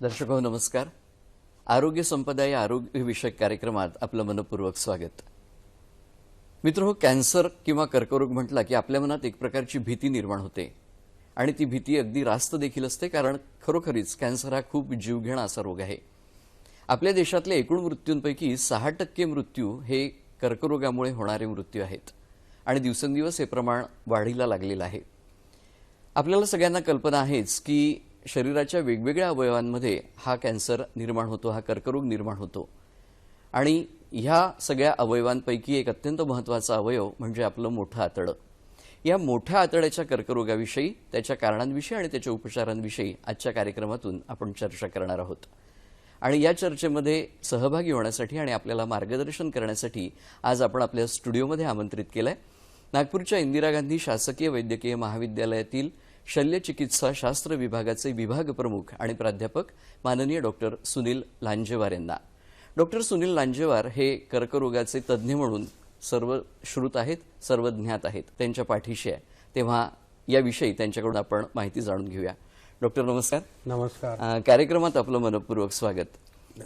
दर्शक हो नमस्कार. आरोग्य संपदा या आरोग्य विषयक कार्यक्रमात आपलं मनपूर्वक स्वागत. मित्र, कॅन्सर किंवा कर्करोग म्हटला की आपल्या मनात एक प्रकारची भीती निर्माण होते आणि ती भीती अगदी रास्त देखील असते, कारण खरोखरीच कॅन्सर हा खूप जीवघेणा असा रोग आहे. आपल्या देशातल्या एकूण मृत्यूंपैकी 6% मृत्यू हे कर्करोगामुळे होणारे मृत्यू आहेत आणि दिवसेंदिवस हे प्रमाण वाढीला लागलेलं आहे. आपल्याला सगळ्यांना कल्पना आहेच की शरीराच्या वेगवेगळ्या अवयवांमध्ये हा कॅन्सर निर्माण होतो, हा कर्करोग निर्माण होतो. आणि ह्या सगळ्या अवयवांपैकी एक अत्यंत महत्त्वाचा अवयव म्हणजे आपलं मोठं आतडं. या मोठ्या आतड्याच्या कर्करोगाविषयी, त्याच्या कारणांविषयी आणि त्याच्या उपचारांविषयी आजच्या कार्यक्रमातून आपण चर्चा करणार आहोत. आणि या चर्चेमध्ये सहभागी होण्यासाठी आणि आपल्याला मार्गदर्शन करण्यासाठी आज आपण आपल्या स्टुडिओमध्ये आमंत्रित केलंय नागपूरच्या इंदिरा गांधी शासकीय वैद्यकीय महाविद्यालयातील शल्यचिकित्सा शास्त्र विभागाचे विभाग प्रमुख आणि प्राध्यापक माननीय डॉक्टर सुनील लांजेवार यांना. डॉक्टर सुनील लांजेवार हे कर्करोगाचे तज्ज्ञ म्हणून सर्व श्रुत आहेत, सर्व ज्ञात आहेत, त्यांच्या पाठीशी आहे. तेव्हा याविषयी त्यांच्याकडून आपण माहिती जाणून घेऊया. डॉक्टर नमस्कार. नमस्कार. कार्यक्रमात आपलं मनपूर्वक स्वागत.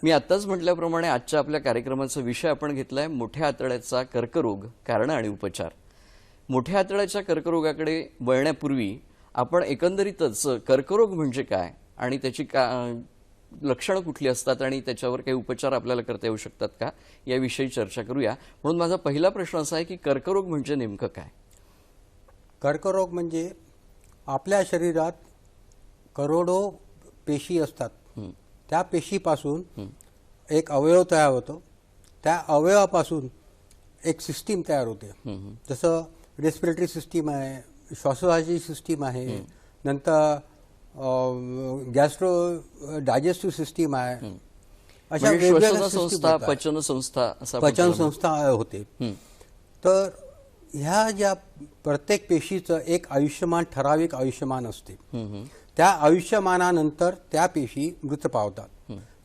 मी आत्ताच म्हटल्याप्रमाणे आजच्या आपल्या कार्यक्रमाचा विषय आपण घेतलाय मोठ्या आतड्याचा कर्करोग, कारण आणि उपचार. मोठ्या आतड्याच्या कर्करोगाकडे वळण्यापूर्वी आपण एकंदरीतच कर्करोग म्हणजे काय आणि त्याची लक्षणं कुठली असतात आणि त्याच्यावर काही उपचार आपल्याला करता येऊ शकतात का याविषयी चर्चा करूया. म्हणून माझा पहिला प्रश्न असा आहे की कर्करोग म्हणजे नेमकं काय? कर्करोग म्हणजे आपल्या शरीरात करोडो पेशी असतात. त्या पेशीपासून एक अवयव तयार होतो. त्या अवयवापासून एक सिस्टीम तयार होते. जसं रेस्पिरेटरी सिस्टीम आहे, श्वासोच्छवासाची सिस्टीम आहे, नंतर गॅस्ट्रो डायजेस्टिव्ह सिस्टीम आहे, अशा वेगवेगळ्या संस्था, पचन संस्था होते. तर ह्या ज्या प्रत्येक पेशीचं एक आयुष्यमान, ठराविक आयुष्यमान असते. त्या आयुष्यमानानंतर त्या पेशी मृत पावतात.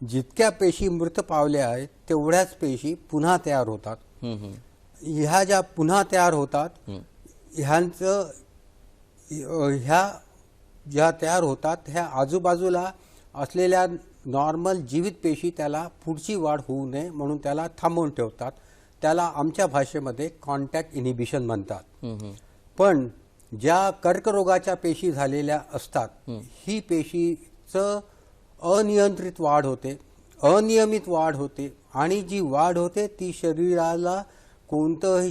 जितक्या पेशी मृत पावल्या आहेत तेवढ्याच पेशी पुन्हा तयार होतात. ह्या ज्या पुन्हा तयार होतात ह्या ज्या तयार होतात ह्या आजूबाजूला असलेल्या नॉर्मल जीवित पेशी त्याला पुढची वाढ होऊ नये म्हणून त्याला थांबवून ठेवतात. त्याला आमच्या भाषेमध्ये कॉन्टॅक्ट इनिबिशन म्हणतात. पण ज्या कर्करोगाच्या पेशी झालेल्या असतात ही पेशीचं अनियंत्रित वाढ होते, अनियमित वाढ होते आणि जी वाढ होते ती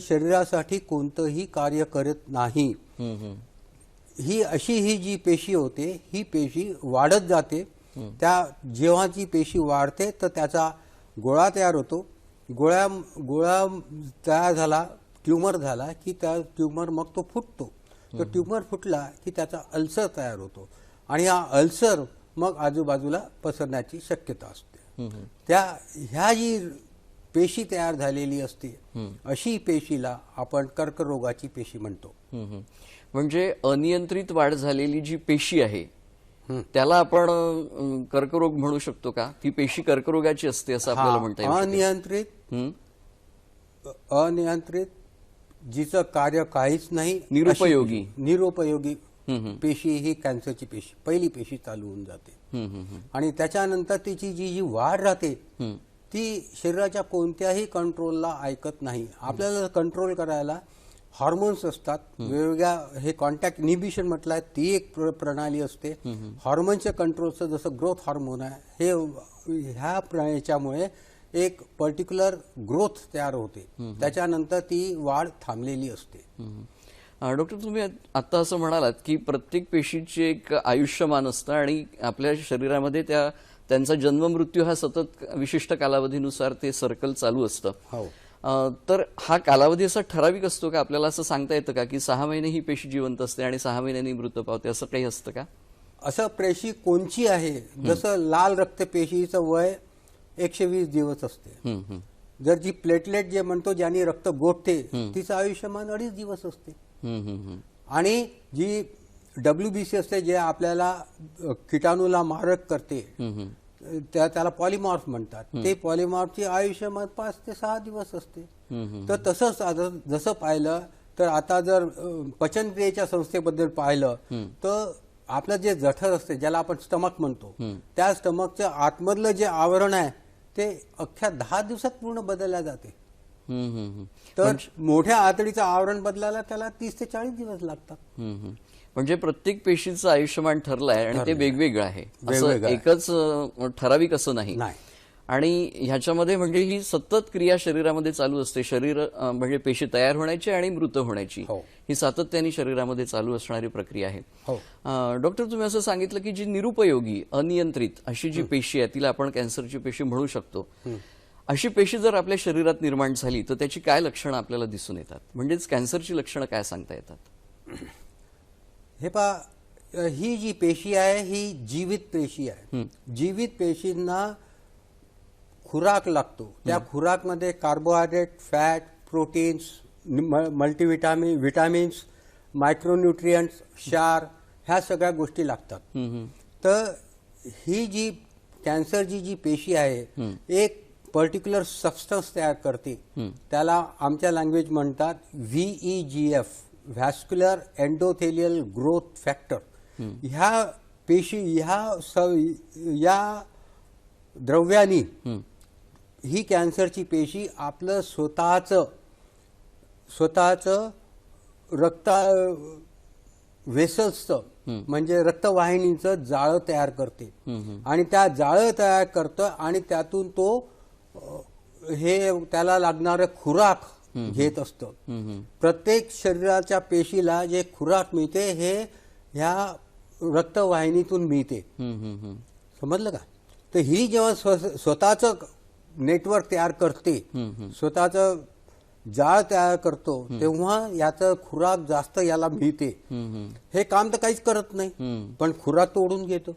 शरीरासाठी कोणतंही कार्य करत नाही. ही जी पेशी होते ही पेशी वाढत जाते. जेव्हा जी पेशी वाढते तर त्याचा गोळा तयार होतो. गोळा तयार झाला, ट्यूमर झाला की त्या ट्यूमर मग तो फुटतो. तो ट्यूमर फुटला की त्याचा अल्सर तयार होतो आणि हा अल्सर मग आजूबाजूला पसरण्याची शक्यता असते. ह्या जी पेशी तयार झालेली असते अशी पेशीला आपण कर्करोगाची पेशी म्हणतो. म्हणजे अनियंत्रित वाढ झालेली जी पेशी आहे त्याला आपण कर्करोग म्हणू शकतो का? ती पेशी कर्करोगाची असते असं आपल्याला म्हणता येईल? अनियंत्रित जिचं कार्य काहीच नाही, निरुपयोगी पेशी ही कॅन्सरची पेशी, पहिली पेशी चालू होऊन जाते. आणि त्याच्यानंतर तिची जी वाढ राहते ती शरीराच्या कोणत्याही कंट्रोलला ऐकत नाही. आपल्याला कंट्रोल करायला हॉर्मोन्स असतात वेगवेगळ्या. हे कॉन्टॅक्ट इनिबिशन म्हटलंय ती एक प्रणाली असते. हॉर्मोनच्या कंट्रोलचं जसं ग्रोथ हार्मोन आहे हे ह्याच्यामुळे एक पर्टिक्युलर ग्रोथ तयार होते. त्याच्यानंतर ती वाढ थांबलेली असते. डॉक्टर, तुम्ही आता असं म्हणालात की प्रत्येक पेशीचे एक आयुष्यमान असतं आणि आपल्या शरीरामध्ये त्यांचा जन्म मृत्यू हा सतत विशिष्ट कालावधीनुसार ते सर्कल चालू असतं. तर हा कालावधी असा ठराविक असतो का? आपल्याला असं सांगता येतं का की 6 महिने ही पेशी जिवंत असते आणि 6 महिन्यांनी मृत पावते, असं काही असतं का? असं पेशी कोणची आहे, जसं लाल रक्तपेशीचं वय 120 दिवस असते. जर जी प्लेटलेट जे म्हणतो ज्याने रक्त गोठते तिचं आयुष्यमान 2.5 दिवस असते. आणि जी WBC असते जे आपल्याला किटाणूला मारक करते त्याला पॉलिमॉर्फ म्हणतात. ते पॉलिमॉर्फची आयुष्यमान 5 ते 6 दिवस असते. तर तसंच जसं पाहिलं तर आता जर पचनक्रियेच्या संस्थेबद्दल पाहिलं तर आपलं जे जठर असते ज्याला आपण स्टमक म्हणतो, त्या स्टमकच्या आतमधलं जे आवरण आहे ते अख्ख्या 10 दिवसात पूर्ण बदलल्या जाते. तर मोठ्या आतडीचं आवरण बदलायला त्याला 30 ते 40 दिवस लागतात. म्हणजे प्रत्येक पेशीचं आयुष्यमान ठरलं आहे आणि ते वेगवेगळं आहे, असं एकच ठराविक असं नाही. आणि ह्याच्यामध्ये म्हणजे ही सतत क्रिया शरीरामध्ये चालू असते. शरीर म्हणजे पेशी तयार होण्याची आणि मृत होण्याची ही सातत्याने शरीरामध्ये चालू असणारी प्रक्रिया आहे. डॉक्टर, तुम्ही असं सांगितलं की जी निरुपयोगी अनियंत्रित अशी जी पेशी आहे तिला आपण कॅन्सरची पेशी म्हणू शकतो. अशी पेशी जर आपल्या शरीरात निर्माण झाली तर त्याची काय लक्षणं आपल्याला दिसून येतात? म्हणजेच कॅन्सरची लक्षणं काय सांगता येतात? हे पहा, ही जी पेशी आहे ही जीवित पेशी आहे. जीवित पेशींना खुराक लागतो. त्या खुराकमध्ये कार्बोहायड्रेट, फॅट, प्रोटीन्स, विटामिन्स, मायक्रोन्यूट्रियंट्स, क्षार ह्या सगळ्या गोष्टी लागतात. तर ही जी कॅन्सरची जी पेशी आहे एक पर्टिक्युलर सबस्टन्स तयार करते. त्याला आमच्या लँग्वेज म्हणतात VEGF, vascular endothelial growth factor. ह्या पेशी या द्रव्यानी ही कॅन्सरची पेशी आपलं स्वतःचं रक्त वेसल्सचं म्हणजे रक्तवाहिनीचं जाळं तयार करते आणि त्या जाळं तयार करतं आणि त्यातून तो त्याला लागणारं खुराक घेत असतं. प्रत्येक शरीराच्या पेशीला जे खुराक मिळते हे ह्या रक्तवाहिनीतून मिळते. समजलं का? तर ही जेव्हा स्वतःचं नेटवर्क तयार करते, स्वतःचं जाळ तयार करतो, तेव्हा याचं खुराक जास्त याला मिळते. हे काम तर काहीच करत नाही, पण खुराक तो ओढून घेतो.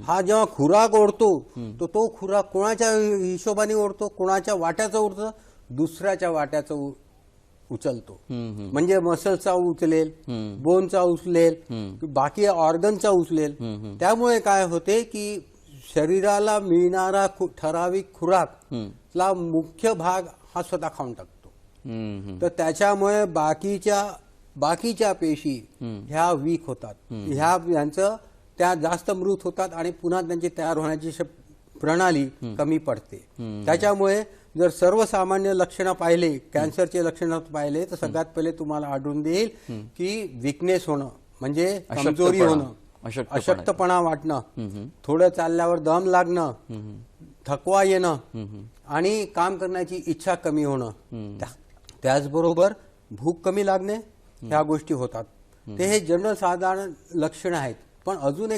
हा जेव्हा खुराक ओढतो तर तो खुराक कोणाच्या हिशोबाने ओढतो? कोणाच्या वाट्याचं ओढतो? दुसऱ्याच्या वाट्याचं उचलतो. म्हणजे मसलचा उचलेल, बोनचा उचलेल, बाकी ऑर्गनचा उचलेल. त्यामुळे काय होते की शरीराला मिळणारा ठराविक खुराक ला मुख्य भाग हा स्वतः खाऊन टाकतो. तर त्याच्यामुळे बाकीच्या पेशी ह्या वीक होतात, त्या जास्त मृत होतात आणि पुन्हा त्यांची तयार होण्याची प्रणाली कमी पडते. त्याच्यामुळे जर सर्वसामान्य लक्षणं पाहिले, कॅन्सरचे लक्षणं पाहिले, तर सगळ्यात पहिले तुम्हाला आढळून देईल की विकनेस होणं म्हणजे कमजोरी होणं, अशक्तपणा वाटणं, थोडं चालल्यावर दम लागणं, थकवा येणं आणि काम करण्याची इच्छा कमी होणं, त्याचबरोबर भूक कमी लागणे, ह्या गोष्टी होतात. ते हे जनरल साधारण लक्षण आहेत. पण अजून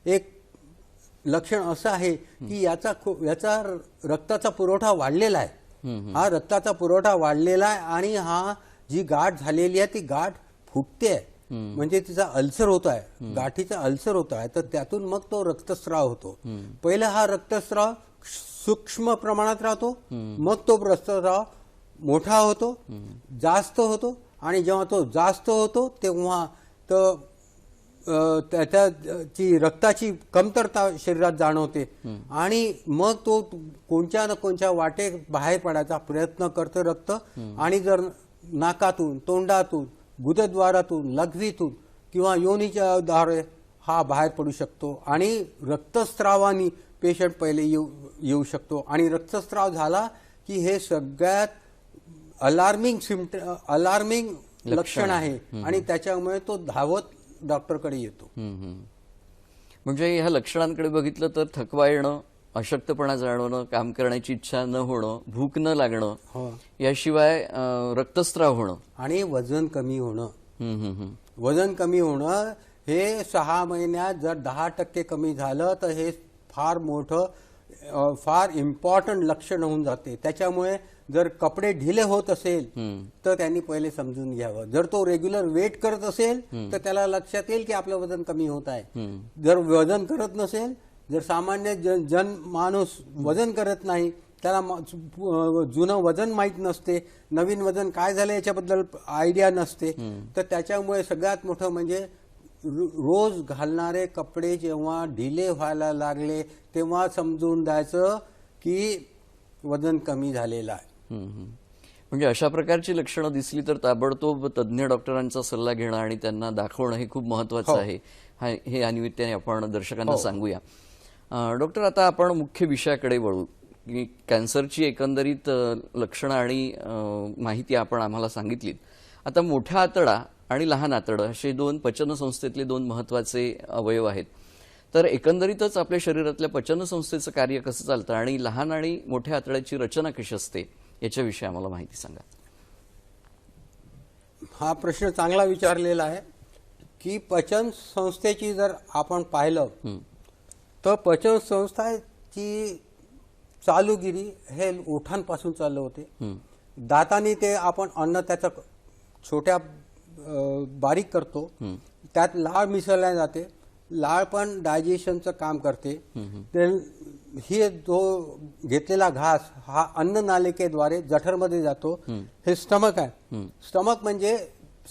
एक लक्षण असं आहे की याचा रक्ताचा पुरवठा वाढलेला आहे. हा रक्ताचा पुरवठा वाढलेला आहे आणि हा जी गाठ झालेली आहे ती गाठ फुटते आहे, म्हणजे तिचा अल्सर होत आहे, गाठीचा अल्सर होत आहे. तर त्यातून मग तो रक्तस्राव होतो. पहिला हा रक्तस्राव सूक्ष्म प्रमाणात राहतो, मग तो रक्तस्राव मोठा होतो, जास्त होतो आणि जेव्हा तो जास्त होतो तेव्हा त्याची रक्ताची कमतरता शरीरात जाणवते आणि मग तो कोणत्या ना कोणत्या वाटे बाहेर पडायचा प्रयत्न करतो रक्त. आणि जर नाकातून, तोंडातून, गुदद्वारातून, लघवीतून किंवा योनीच्या द्वारे हा बाहेर पडू शकतो आणि रक्तस्रावाने पेशंट पहिले येऊ शकतो. आणि रक्तस्राव झाला की हे सगळ्यात अलार्मिंग लक्षण आहे आणि त्याच्यामुळे तो धावत डॉक्टरकडे येतो. म्हणजे ह्या लक्षणांकडे बघितलं तर थकवा येणं, अशक्तपणा जाणवणं, काम करण्याची इच्छा न होणं, भूक न लागणं, याशिवाय रक्तस्राव होणं आणि वजन कमी होणं. वजन कमी होणं हे 6 महिन्यात जर 10% कमी झालं तर हे फार मोठं, फार इम्पॉर्टंट लक्षण होऊन जाते. त्याच्यामुळे जर कपडे ढिले होत असेल तर त्यांनी पहिले समजून घ्यावं. जर तो रेग्युलर वेट करत असेल तर त्याला लक्षात येईल की आपलं वजन कमी होत आहे. जर वजन करत नसेल, जर सामान्य माणूस वजन करत नाही, त्याला जुनं वजन माहीत नसते, नवीन वजन काय झालं याच्याबद्दल आयडिया नसते, तर त्याच्यामुळे सगळ्यात मोठं म्हणजे रोज घालणारे कपडे जेव्हा ढिले व्हायला लागले तेव्हा समजून द्यायचं की वजन कमी झालेलं आहे. म्हणजे अशा प्रकारची लक्षणं दिसली तर ताबडतोब तज्ज्ञ डॉक्टरांचा सल्ला घेणं आणि त्यांना दाखवणं हे खूप महत्वाचं आहे. हे या निमित्ताने आपण दर्शकांना सांगूया. डॉक्टर, आता आपण मुख्य विषयाकडे वळू की कॅन्सरची एकंदरीत लक्षणं आणि माहिती आपण आम्हाला सांगितलीत. आता मोठा आतडा आणि लहान आतडं असे दोन पचनसंस्थेतले दोन महत्वाचे अवयव आहेत. तर एकंदरीतच आपल्या शरीरातल्या पचनसंस्थेचं कार्य कसं चालतं आणि लहान आणि मोठ्या आतड्याची रचना कशी असते याच्याविषयी आम्हाला माहिती सांगा. हा प्रश्न चांगला विचारलेला आहे की पचन संस्थेची जर आपण पाहिलं तर पचन संस्थेची चालूगिरी हे ओठांपासून चालू होते. दाताने ते आपण अन्न त्याचं छोट्या बारीक करतो, त्यात लाळ मिसळल्या जाते. लाळ पण डायजेशनचं काम करते. हे जो घेतलेला घास हा अन्न नालिकेद्वारे जठरमध्ये जातो. हे स्टमक आहे. स्टमक म्हणजे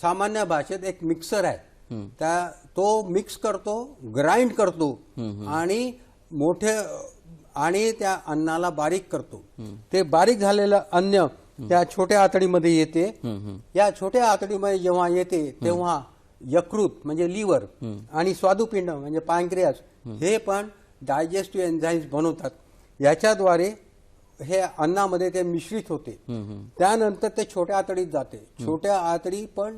सामान्य भाषेत एक मिक्सर आहे. तो मिक्स करतो, ग्राइंड करतो आणि त्या अन्नाला बारीक करतो. ते बारीक झालेलं अन्न त्या छोट्या आतडीमध्ये येते. या छोट्या आतडीमध्ये जेव्हा येते तेव्हा यकृत म्हणजे लिव्हर आणि स्वादुपिंड म्हणजे पॅनक्रियास हे पण डायजेस्टिव्ह एन्झाईम्स बनवतात. याच्याद्वारे हे अन्नामध्ये ते मिश्रित होते. त्यानंतर ते छोट्या आतडीत जाते. छोट्या आतडी पण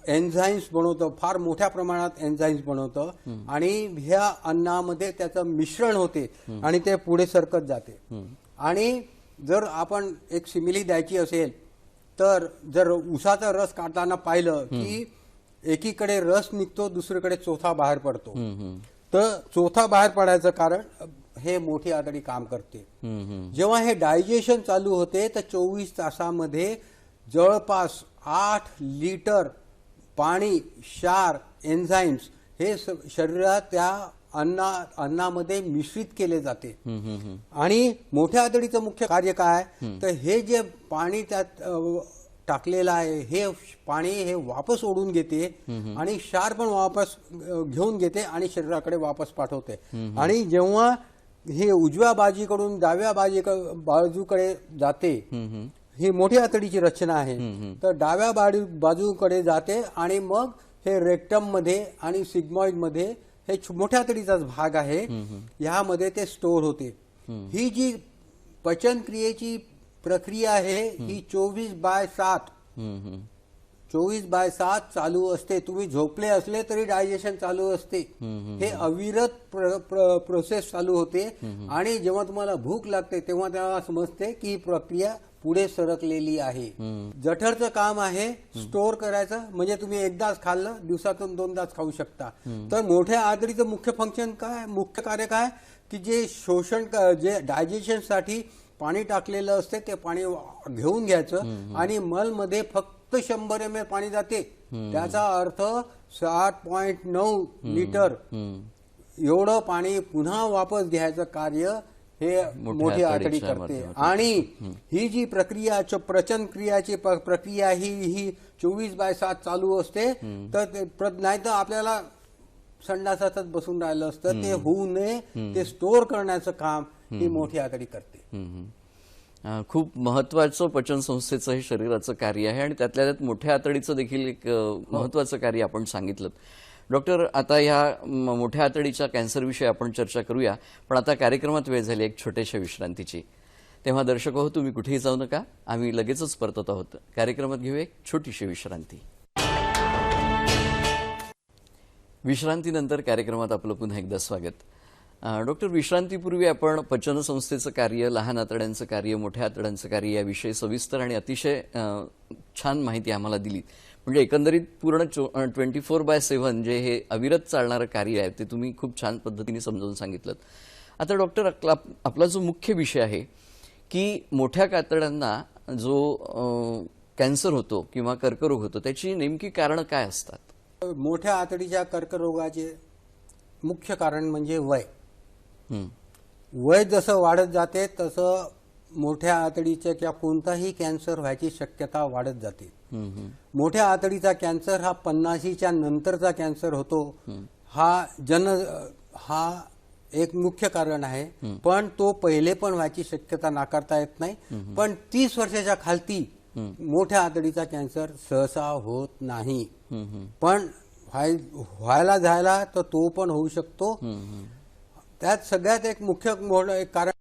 एन्झाईम्स बनवतं, फार मोठ्या प्रमाणात एन्झाईम्स बनवतं आणि ह्या अन्नामध्ये त्याचं मिश्रण होते आणि ते पुढे सरकत जाते. आणि जर आपण एक सिमिली द्यायची असेल तर जर उसाचा रस काढताना पाहिलं की एकीकडे रस निघतो, दुसरीकडे चोथा बाहेर पडतो. तर चोथा बाहेर पडायचं कारण हे मोठी आतडी काम करते. जेव्हा हे डायजेशन चालू होते तर 24 तासामध्ये जवळपास 8 लिटर पाणी, क्षार, एन्झाईम्स हे शरीरात त्या अन्नामध्ये मिश्रित केले जाते. आणि मोठ्या आतडीचं मुख्य कार्य काय, तर हे जे पाणी त्यात टाकलेलं आहे हे पाणी हे वापस ओढून घेते आणि क्षार पण वापस घेऊन घेते आणि शरीराकडे वापस पाठवते. आणि जेव्हा हे उजव्या बाजूकडून डाव्या बाजूकडे जाते, ही मोठ्या आतडीची रचना आहे. तर डाव्या बाजूकडे जाते आणि मग हे रेक्टम मध्ये आणि सिग्मॉइड मध्ये हे मोठ्या आतडीचाच भाग आहे, ह्यामध्ये ते स्टोर होते. ही जी पचन क्रियेची प्रक्रिया आहे ही 24/7 चालू असते. तुम्ही झोपले असले तरी डायजेशन चालू असते. हे अविरत प्रोसेस चालू होते. आणि जेव्हा तुम्हाला भूक लागते तेव्हा त्याला समजते की ही प्रक्रिया पुढे सरकलेली आहे. जठरचं काम आहे स्टोअर करायचं, म्हणजे तुम्ही एकदाच खाल्लं, दिवसातून 2दाच खाऊ शकता. तर मोठ्या आतडीचं मुख्य फंक्शन काय, मुख्य कार्य काय, की जे जे डायजेशन साठी पाणी टाकलेलं असते ते पाणी घेऊन घ्यायचं आणि मलमध्ये फक्त 100 ml पाणी जाते. त्याचा अर्थ 7.9 लिटर एवढं पाणी पुन्हा वापस घ्यायचं कार्य हे मोठी आतडी करते. आणि ही जी प्रक्रिया पचन क्रियाची प्रक्रिया ही 24/7 चालू असते. तर नाही तर आपल्याला संडासातच बसून राहिलं असतं. ते होऊ नये ते स्टोअर करण्याचं काम ही मोठी आतडी करते. खूप महत्वाचं पचन संस्थेचं हे शरीराचं कार्य आहे आणि त्यातल्या त्यात मोठ्या आतडीचं देखील एक महत्वाचं कार्य आपण सांगितलं. डॉक्टर, आता ह्या मोठ्या आतडीच्या कॅन्सरविषयी आपण चर्चा करूया, पण आता कार्यक्रमात वेळ झाली एक छोट्याशा विश्रांतीची. तेव्हा दर्शक हो, तुम्ही कुठेही जाऊ नका, आम्ही लगेचच परतत आहोत. कार्यक्रमात घेऊ एक छोटीशी विश्रांती. विश्रांतीनंतर कार्यक्रमात आपलं पुन्हा एकदा स्वागत. डॉक्टर, विश्रांतीपूर्वी आपण पचनसंस्थेचं कार्य, लहान आतड्यांचं कार्य, मोठ्या आतड्यांचं कार्य याविषयी सविस्तर आणि अतिशय छान माहिती आम्हाला दिली. म्हणजे एकंदरीत पूर्ण 24/7 जे हे अविरत चालणारं कार्य आहे ते तुम्ही खूप छान पद्धतीने समजावून सांगितलं. आता डॉक्टर, आपला जो मुख्य विषय आहे की मोठ्या आतड्यांना जो कॅन्सर होतो किंवा कर्करोग होतो त्याची नेमकी कारणं काय असतात? मोठ्या आतडीच्या कर्करोगाचे मुख्य कारण म्हणजे वय. वय जसं वाढत जाते तसं मोठ्या आतडीचं किंवा कोणताही कॅन्सर व्हायची शक्यता वाढत जाते. मोठ्या आतडीचा कॅन्सर हा 50च्या नंतरचा कॅन्सर होतो. हा एक मुख्य कारण आहे, पण तो पहिले पण व्हायची शक्यता नाकारता येत नाही. पण 30 वर्षाच्या खालती मोठ्या आतडीचा कॅन्सर सहसा होत नाही, पण व्हायला जायला तर तो पण होऊ शकतो. त्यात सगळ्यात एक मुख्य एक कारण,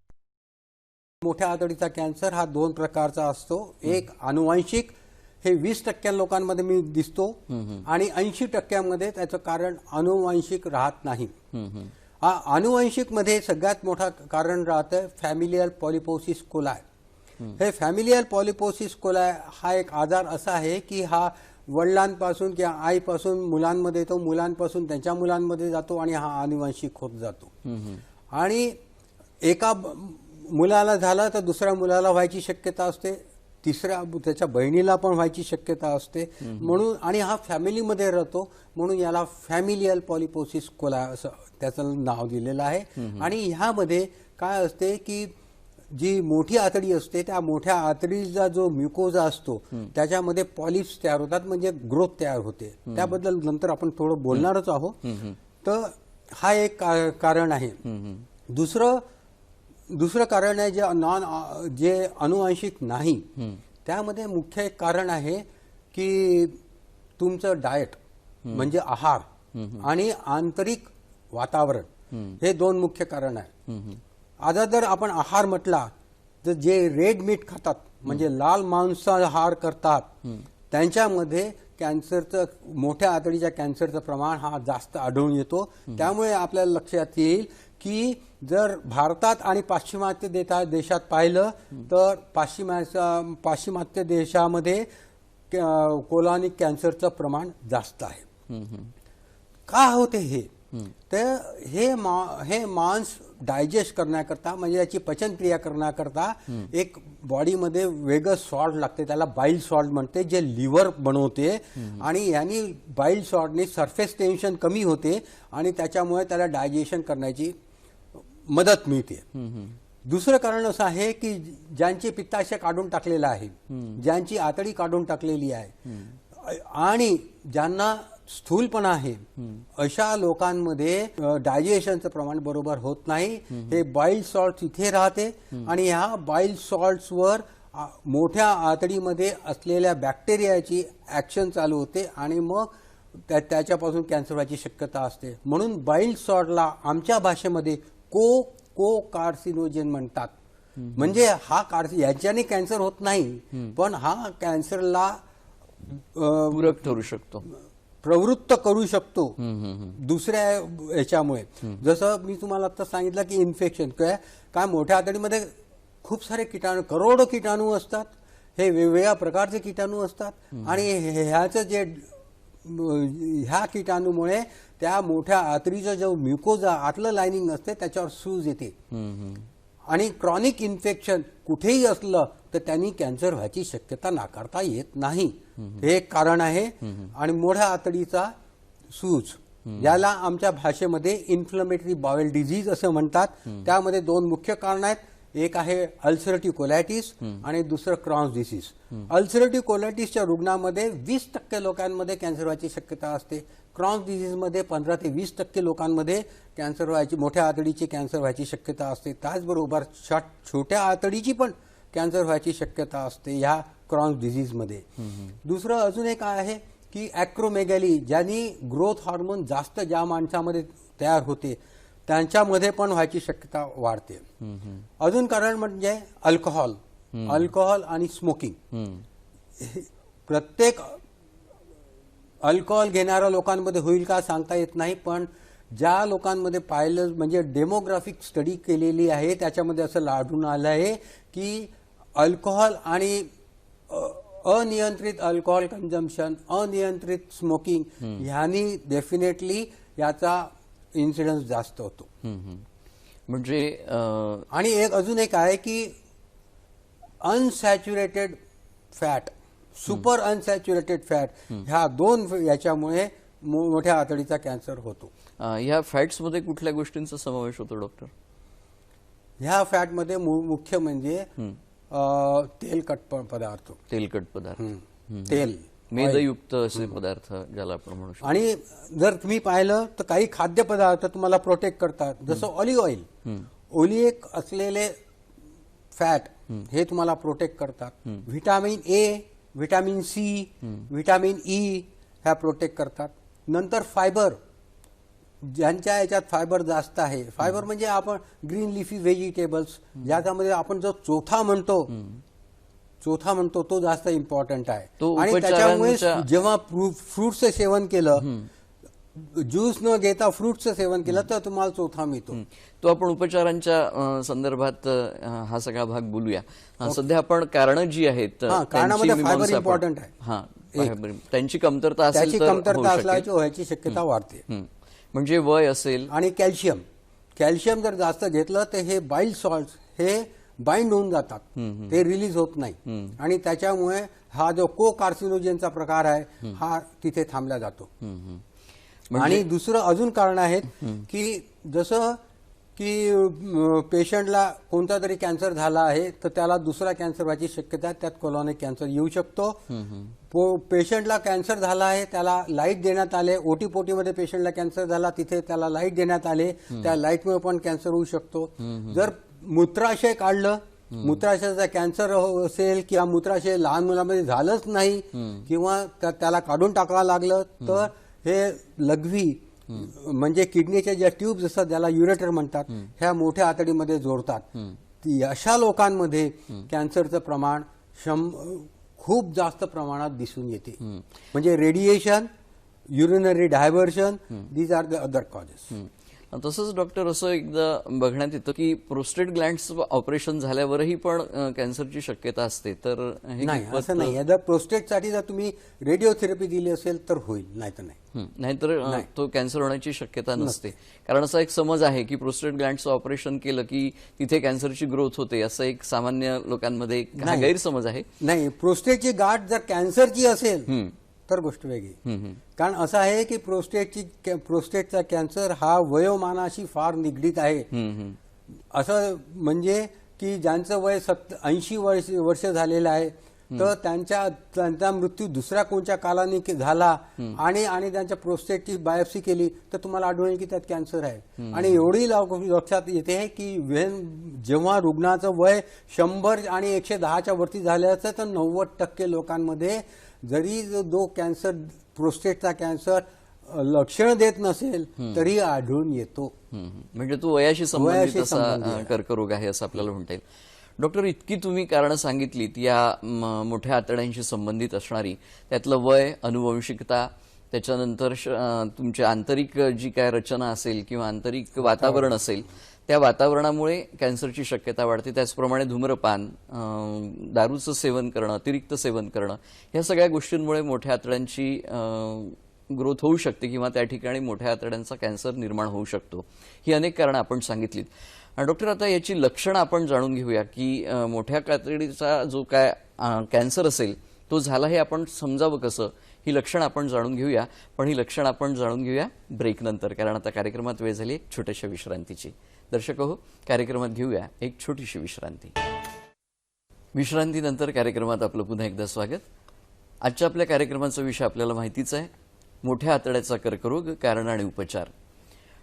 मोठ्या आतडीचा कॅन्सर हा 2 प्रकारचा असतो. एक आनुवंशिक, हे 20% लोकांमध्ये मी दिसतो, आणि 80% त्याचं कारण अनुवंशिक राहत नाही. आनुवंशिक मध्ये सगळ्यात मोठा कारण राहतं फॅमिलियल पॉलिपोसिस कोलाय. हे फॅमिलियल पॉलिपोसिस कोलाय हा एक आजार असा आहे की हा वडिलांपासून किंवा आईपासून मुलांमध्ये येतो, मुलांपासून त्यांच्या मुलांमध्ये जातो, आणि हा आनुवंशिक होत जातो. आणि एका मुलाला झाला तर दुसऱ्या मुलाला व्हायची शक्यता असते, त्याच्या बहिणीला पण व्हायची शक्यता असते. म्हणून, आणि हा फॅमिलीमध्ये राहतो, म्हणून याला फॅमिलियल पॉलिपोसिस कोलाय असं त्याचं नाव दिलेलं आहे. आणि ह्यामध्ये काय असते की जी मोठी आतडी असते, त्या मोठ्या आतडीचा जो म्युकोजा असतो त्याच्यामध्ये पॉलिप्स तयार होतात, म्हणजे ग्रोथ तयार होते. त्याबद्दल नंतर आपण थोडं बोलणारच आहोत. तर हा एक कारण आहे. दुसरं कारण आहे जे अनुवांशिक नाही, त्यामध्ये मुख्य एक कारण आहे की तुमचं डाएट म्हणजे आहार आणि आंतरिक वातावरण, हे 2 मुख्य कारण आहे. आता जर आपण आहार म्हटला तर जे रेड मीट खातात, म्हणजे लाल मांसाहार करतात, त्यांच्यामध्ये कॅन्सरचं, मोठ्या आतडीच्या कॅन्सरचं प्रमाण हा जास्त आढळून येतो. त्यामुळे आपल्याला लक्षात येईल की जर भारतात आणि पाश्चिमात्य देशात पाहिलं तर पाश्चिमात्य देशामध्ये कोलॉनिक कॅन्सरचं प्रमाण जास्त आहे. का होते हे? तर हे मांस डायजेस्ट करण्याकरता, म्हणजे याची पचनक्रिया करण्याकरता एक बॉडीमध्ये वेगळं सॉल्ट लागते, त्याला बाईल सॉल्ट म्हणते, जे लिव्हर बनवते. आणि यांनी बाईल सॉल्टने सरफेस टेन्शन कमी होते आणि त्याच्यामुळे त्याला डायजेशन करण्याची मदत मिळते. दुसरं कारण असं आहे की ज्यांची पित्ताशय काढून टाकलेलं आहे, ज्यांची आतडी काढून टाकलेली आहे, आणि ज्यांना स्थूलपणा आहे, अशा लोकांमध्ये डायजेशनचं प्रमाण बरोबर होत नाही. हे बाईल सॉल्ट इथे राहते, आणि ह्या बाईल सॉल्ट्सवर मोठ्या आतडीमध्ये असलेल्या बॅक्टेरियाची ऍक्शन चालू होते, आणि मग त्याच्यापासून कॅन्सर व्हायची शक्यता असते. म्हणून बाईल सॉल्टला आमच्या भाषेमध्ये को कार्सिनोजेन म्हणतात. म्हणजे हा याच्याने कॅन्सर होत नाही, पण हा कॅन्सरला पूरक ठरू शकतो, प्रवृत्त करू शकतो दुसऱ्या याच्यामुळे. जसं मी तुम्हाला आता सांगितलं की इन्फेक्शन काय मोठ्या आतडीमध्ये खूप सारे किटाणू, करोडो किटाणू असतात. हे वेगवेगळ्या प्रकारचे किटाणू असतात, आणि ह्या किटाणूमुळे त्या मोठ्या आतडीचं जो म्युकोजा, आतलं लायनिंग असते, त्याच्यावर सूज येते. आणि क्रॉनिक इन्फेक्शन कुठेही असलं तर त्यांनी कॅन्सर व्हायची शक्यता नाकारता येत नाही. हे एक कारण आहे. आणि मोठ्या आतडीचा सूज, याला आमच्या भाषेमध्ये इन्फ्लमेटरी बावेल डिझीज असं म्हणतात. त्यामध्ये 2 मुख्य कारण आहेत. एक आहे अल्सरेटिव्ह कोलायटिस आणि दुसरं क्रॉन्स डिसीज. अल्सरेटिव्ह कोलायटिसच्या रुग्णामध्ये 20% लोकांमध्ये कॅन्सर व्हायची शक्यता असते. क्रॉन्स डिसीजमध्ये 15 ते 20% लोकांमध्ये कॅन्सर व्हायची, मोठ्या आतडीची कॅन्सर व्हायची शक्यता असते. त्याचबरोबर छोट्या आतडीची पण कॅन्सर व्हायची शक्यता असते ह्या क्रॉन्स डिसीजमध्ये. दुसरं अजून एक आहे की ॲक्रोमेगॅली, ज्यांनी ग्रोथ हार्मोन जास्त ज्या माणसामध्ये तयार होते, त्यांच्यामध्ये पण व्हायची शक्यता वाढते. अजून कारण म्हणजे अल्कोहोल आणि स्मोकिंग. प्रत्येक अल्कोहोल घेणाऱ्या लोकांमध्ये होईल का सांगता येत नाही, पण ज्या लोकांमध्ये पाहिलं, म्हणजे डेमोग्राफिक स्टडी केलेली आहे, त्याच्यामध्ये असं आढळून आलं आहे की अल्कोहोल आणि अनियंत्रित अल्कोहोल कन्झम्पशन, अनियंत्रित स्मोकिंग, ह्यांनी डेफिनेटली याचा इन्सिडन्स जास्त होतो. म्हणजे आणि अजून एक आहे की unsaturated fat, super unsaturated fat, ह्या 2 याच्यामुळे मोठ्या आतडीचा कॅन्सर होतो. ह्या फॅट्समध्ये कुठल्या गोष्टींचा समावेश होतो डॉक्टर? ह्या फॅटमध्ये मुख्य म्हणजे तेलकट पदार्थ, तेलकट पदार्थ, तेल, मेदयुक्त असे पदार्थ ज्याला आपण म्हणू शकतो. आणि जर तुम्ही पाहिलं तर काही खाद्यपदार्थ तुम्हाला प्रोटेक्ट करतात, जसं ऑलिव्ह ऑइल, ओलिएक असलेले फॅट हे तुम्हाला प्रोटेक्ट करतात. Vitamin A, vitamin C, vitamin E ह्या प्रोटेक्ट करतात. नंतर फायबर, ज्यांच्या याच्यात फायबर जास्त आहे, फायबर म्हणजे आपण ग्रीन लिफी व्हेजिटेबल्स, ज्याच्यामध्ये आपण जो चोथा म्हणतो तो जास्त इम्पॉर्टंट आहे. तो आणि त्याच्यामुळे उपचारांच्या- जेव्हा फ्रुट्सचं सेवन केलं, ज्यूस न घेता फ्रुट्सचं सेवन केलं तर तुम्हाला चोथा मिळतो. तो आपण उपचारांच्या संदर्भात हा सगळा भाग बोलूया. सध्या आपण कारणं जी आहेत कारणामध्ये त्यांची फायबर मीमांसा आपण- इम्पॉर्टंट आहे. हा, फायबर, त्यांची कमतरता त्याची असेल तर होऊ कमतरता शकेल. असल्याची व्हायची शक्यता वाढते. म्हणजे वय असेल आणि कॅल्शियम जर जास्त घेतलं तर हे बाईल सॉल्ट हे बाइंड होऊन जातात, ते रिलीज होत नाही. आणि त्याच्यामुळे हा जो को कार्सिनोजेनचा प्रकार आहे हा तिथे थांबला जातो. आणि दुसरं अजून कारण आहेत की जसं की पेशंटला कोणता तरी कॅन्सर झाला आहे तर त्याला दुसरा कॅन्सर व्हायची शक्यता आहे, त्यात कोलॉनिक कॅन्सर येऊ शकतो. पेशंटला कॅन्सर झाला आहे, त्याला लाईट देण्यात आले, ओटीपोटीमध्ये पेशंटला कॅन्सर झाला, तिथे त्याला लाईट देण्यात आले, त्या लाईटमुळे पण कॅन्सर होऊ शकतो. जर मूत्राशय काढलं, मूत्राशयाचा कॅन्सर असेल किंवा मूत्राशय लहान मुलामध्ये झालंच नाही किंवा त्याला काढून टाकावं लागलं तर हे लघवी म्हणजे किडनीच्या ज्या ट्यूब्स असतात ज्याला युरेटर म्हणतात, ह्या मोठ्या आतडीमध्ये जोडतात. अशा लोकांमध्ये कॅन्सरचं प्रमाण खूप जास्त प्रमाणात दिसून येते. म्हणजे radiation, urinary diversion, these are the other causes. तसंच डॉक्टर असं एकदा बघण्यात येतं की प्रोस्टेट ग्लँड्स ऑपरेशन झाल्यावरही पण कॅन्सरची शक्यता असते. तर हे नाही, कितपत- असं नाही. जर प्रोस्टेटसाठी जर तुम्ही रेडिओथेरपी दिली असेल तर होईल, नाही तर नाही. नाहीतर तो कॅन्सर होण्याची शक्यता नसते. कारण असा एक समज आहे की प्रोस्टेट ग्लँडचं ऑपरेशन केलं की तिथे कॅन्सरची ग्रोथ होते, असं एक सामान्य लोकांमध्ये हा गैरसमज आहे. नाही, प्रोस्टेटची गाठ जर कॅन्सरची असेल तर गोष्ट वेगळी. कारण असं आहे की प्रोस्टेटचा कॅन्सर हा वयोमानाशी फार निगडीत आहे. असं म्हणजे की ज्यांचं वय 80 वर्ष झालेलं आहे तर त्यांचा मृत्यू दुसऱ्या कोणत्या कालाने झाला आणि त्यांच्या प्रोस्टेटची बायोप्सी केली तर तुम्हाला आढळेल की त्यात कॅन्सर आहे. आणि एवढी लक्षात येते की जेव्हा रुग्णाचं वय 100 आणि 110च्या वरती झाले असतं तर 90% लोकांमध्ये जरी जो कॅन्सर, प्रोस्टेटचा कॅन्सर लक्षण देत नसेल तरी आढळून येतो. म्हणजे तो वयाशी संबंधित असा कर्करोग आहे असं आपल्याला म्हणता येईल. डॉक्टर, इतकी तुम्ही कारणं सांगितलीत या मोठ्या आतड्यांशी संबंधित असणारी, त्यातलं वय, अनुवंशिकता, त्याच्यानंतर तुमची आंतरिक जी काय रचना असेल किंवा आंतरिक वातावरण असेल त्या वातावरणामुळे कॅन्सरची शक्यता वाढते. त्याचप्रमाणे धूम्रपान, दारूचं सेवन करणं, अतिरिक्त सेवन करणं, या सगळ्या गोष्टींमुळे मोठ्या आतड्यांची ग्रोथ होऊ शकते किंवा त्या ठिकाणी मोठ्या आतड्यांचा कॅन्सर निर्माण होऊ शकतो. ही अनेक कारणं आपण सांगितलीत. डॉक्टर, आता याची लक्षणं आपण जाणून घेऊया की मोठ्या आतडीचा जो काय कॅन्सर असेल तो झाला हे आपण समजावं कसं, ही लक्षणं आपण जाणून घेऊया. पण ही लक्षणं आपण जाणून घेऊया ब्रेकनंतर, कारण आता कार्यक्रमात वेळ झाली एक छोट्याशा विश्रांतीची. दर्शक हो, कार्यक्रमात घेऊया एक छोटीशी विश्रांती. विश्रांतीनंतर कार्यक्रमात आपलं पुन्हा एकदा स्वागत. आजच्या आपल्या कार्यक्रमाचा विषय आपल्याला माहितीच आहे, मोठ्या आतड्याचा कर्करोग, कारण आणि उपचार.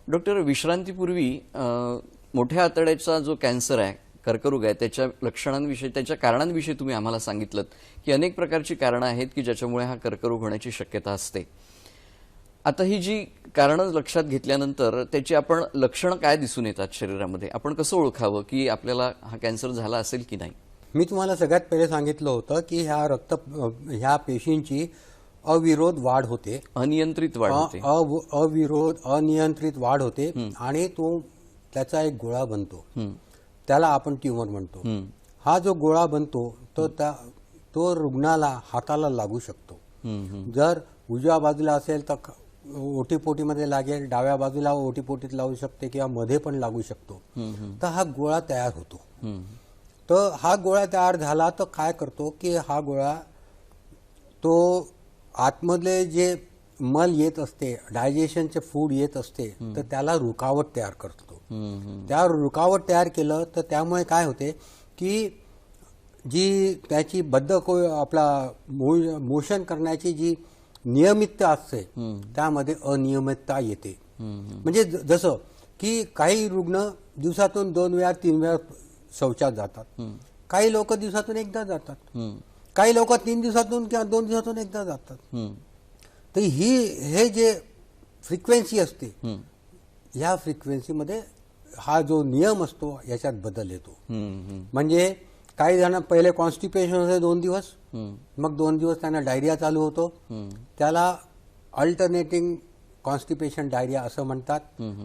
डॉक्टर, विश्रांतीपूर्वी मोठ्या आतड्याचा जो कॅन्सर आहे, कर्करोग आहे, त्याच्या लक्षणांविषयी, त्याच्या कारणांविषयी तुम्ही आम्हाला सांगितलं की अनेक प्रकारची कारणं आहेत की ज्याच्यामुळे हा कर्करोग होण्याची शक्यता असते. आता ही जी कारणं लक्षात घेतल्यानंतर त्याची आपण लक्षणं काय दिसून येतात शरीरामध्ये, आपण कसं ओळखावं की आपल्याला हा कॅन्सर झाला असेल की नाही? मी तुम्हाला सगळ्यात पहिले सांगितलं होतं की ह्या पेशींची अविरोध वाढ होते, अनियंत्रित वाढ होते, अनियंत्रित वाढ होते आणि त्याचा एक गोळा बनतो, त्याला आपण ट्यूमर म्हणतो. हा जो गोळा बनतो तो रुग्णाला हाताला लागू शकतो. जर उजव्या बाजूला असेल तर ओटीपोटीमध्ये लागेल, डाव्या बाजूला ओटीपोटीत लागू शकते किंवा मध्ये पण लागू शकतो. तर हा गोळा तयार होतो. तर हा गोळा तयार झाला तर काय करतो की हा गोळा तो आतमधले जे मल येत असते, डायजेशनचे फूड येत असते, तर त्याला रुकावट तयार करतो. त्या रुकावट तयार केलं तर त्यामुळे काय होते की जी त्याची आपला मोशन करण्याची जी नियमितता असते त्यामध्ये अनियमितता येते. म्हणजे जसं की काही रुग्ण दिवसातून 2 वेळा 3 वेळा शौचात जातात, काही लोक दिवसातून एकदा जातात, काही लोक 3 दिवसातून किंवा 2 दिवसातून एकदा जातात. तर हे जे फ्रिक्वेन्सी असते ह्या फ्रिक्वेन्सीमध्ये हा जो नियम असतो याच्यात बदल येतो. म्हणजे काही जण पहिले कॉन्स्टिपेशन होते 2 दिवस, मग 2 दिवस त्यांना डायरिया चालू होतो, त्याला अल्टरनेटिंग कॉन्स्टिपेशन डायरिया असं म्हणतात.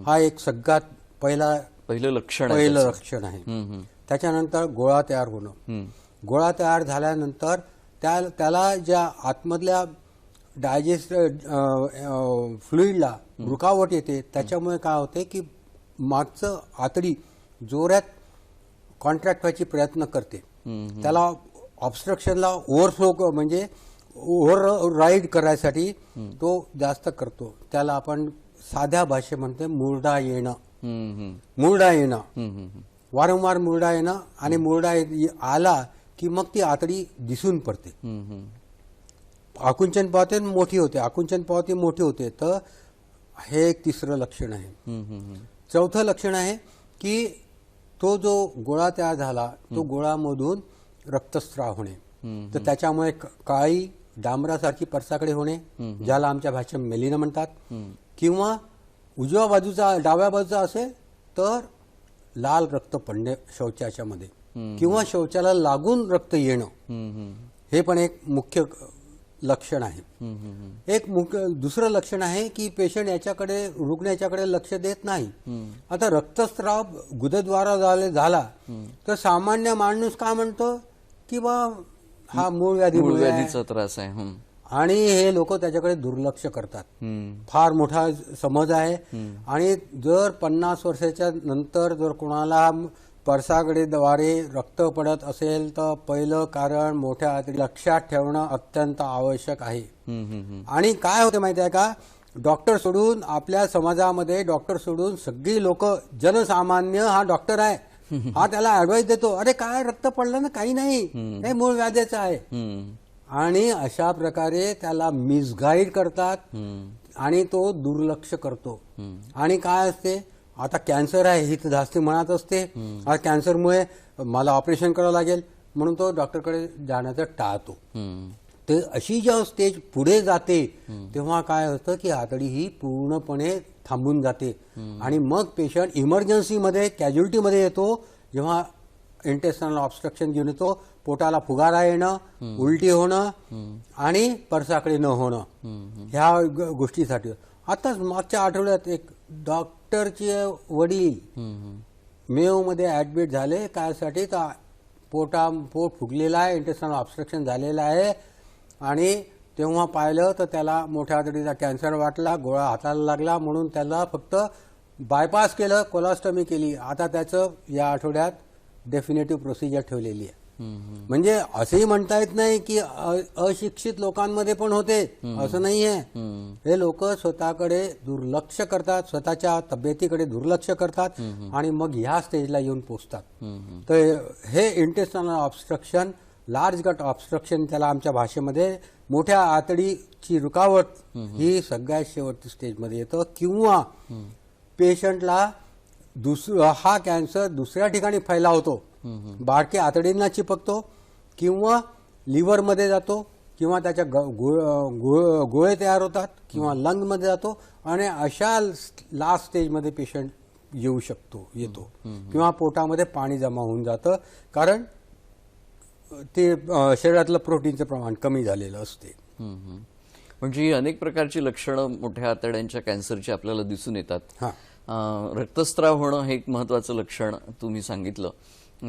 हा एक सगळ्यात पहिलं लक्षण आहे. त्याच्यानंतर गोळा तयार होणं, गोळा तयार झाल्यानंतर त्याला ज्या आतमधल्या डायजेस्ट फ्लुइडला रुकावट येते, त्याच्यामुळे काय होते की मागचं आतडी जोरात कॉन्ट्रॅक्ट व्हायची प्रयत्न करते, त्याला ऑब्स्ट्रक्शनला ओव्हरफ्लो म्हणजे ओव्हर राईड करायसाठी तो जास्त करतो. त्याला आपण साध्या भाषेत म्हणते मुरडा येणं. वारंवार मुरडा येणं, आणि मुरडा आला की मग ती आतडी दिसून पडते, आकुंचन पावते मोठी होते, आकुंचन पावते मोठी होते. तर हे एक तिसरं लक्षण आहे. चौथं लक्षण आहे की तो जो गोळा तयार झाला तो गोळामधून रक्तस्राव होणे, तर त्याच्यामुळे काळी डांबरासारखी परसाकडे होणे, ज्याला आमच्या भाषेत मेलिना म्हणतात, किंवा उजव्या बाजूचा डाव्या बाजूचा असेल तर लाल रक्त पडणे शौचाच्या मध्ये, किंवा शौचाला लागून रक्त येणं, हे पण एक मुख्य लक्षण आहे. एक दुसरं लक्षण आहे की पेशंट रुग्ण याच्याकडे लक्ष देत नाही. आता रक्तस्राव गुदद्वारा झाला तर सामान्य माणूस काय म्हणतो की बा हा मूळ व्याधीचा त्रास आहे, आणि हे लोक त्याच्याकडे दुर्लक्ष करतात. फार मोठा समज आहे. आणि जर 50 वर्षाच्या नंतर जर कोणाला परसागडेद्वारे रक्त पडत असेल तर पहिलं कारण मोठ्या आतडी लक्षात ठेवणं अत्यंत आवश्यक आहे. आणि काय होते माहिती आहे का, डॉक्टर सोडून आपल्या समाजामध्ये डॉक्टर सोडून सगळी लोक, जनसामान्य हा डॉक्टर आहे, हा त्याला ऍडवाइस देतो, अरे काय रक्त पडलं ना, काही नाही, हे मूळ व्याधीचं आहे. आणि अशा प्रकारे त्याला मिसगाईड करतात आणि तो दुर्लक्ष करतो. आणि काय असते, आता कॅन्सर आहे ही तर जास्ती मनात असते, आता कॅन्सरमुळे मला ऑपरेशन करावं लागेल म्हणून तो डॉक्टरकडे जाण्याचं टाळतो. ते अशी जेव्हा स्टेज पुढे जाते तेव्हा काय होतं की आतडी ही पूर्णपणे थांबून जाते, आणि मग पेशंट इमर्जन्सीमध्ये कॅज्युअल्टीमध्ये येतो, जेव्हा इंटेस्टाइनल ऑब्स्ट्रक्शन घेऊन येतो, पोटाला फुगारा येणं, उलटी होणं आणि परसाकडे न होणं, ह्या गोष्टीसाठी. आताच मागच्या आठवड्यात एक डॉक्टरचे वडील मेयोमध्ये ऍडमिट झाले, कायसाठी तर पोट फुगलेला आहे, इंटेस्टाइनल ऑब्स्ट्रक्शन झालेलं आहे, आणि तेव्हा पाहिलं तर त्याला मोठ्या आतडीचा कॅन्सर वाटला, गोळा हाताला लागला, म्हणून त्याला फक्त बायपास केलं, कोलॉस्टॉमी केली. आता त्याचं या आठवड्यात डेफिनेटिव्ह प्रोसिजर ठेवलेली आहे. म्हणजे असंही म्हणता येत नाही की अशिक्षित लोकांमध्ये पण होते, असं नाही आहे. हे लोक स्वतःकडे दुर्लक्ष करतात, स्वतःच्या तब्येतीकडे दुर्लक्ष करतात, आणि मग ह्या स्टेजला येऊन पोचतात. तर हे इंटेस्टाइनल ऑब्स्ट्रक्शन, लार्ज गट ऑब्स्ट्रक्शन त्याला आमच्या भाषेमध्ये, मोठ्या आतडीची रुकावट, ही सगळ्यात शेवटच्या स्टेजमध्ये येतं. किंवा पेशंटला हा कॅन्सर दुसऱ्या ठिकाणी फैलावतो, बारक्या आतडींना चिपकतो, किंवा लिव्हरमध्ये जातो, किंवा त्याच्या गोळे तयार होतात, किंवा लंगमध्ये जातो, आणि अशा लास्ट स्टेजमध्ये पेशंट येतो, किंवा पोटामध्ये पाणी जमा होऊन जातं, कारण ते शरीरातलं प्रोटीनचं प्रमाण कमी झालेलं असते. म्हणजे ही अनेक प्रकारची लक्षणं मोठ्या आतड्यांच्या कॅन्सरची आपल्याला दिसून येतात. रक्तस्राव होणं हे एक महत्वाचं लक्षण तुम्ही सांगितलं.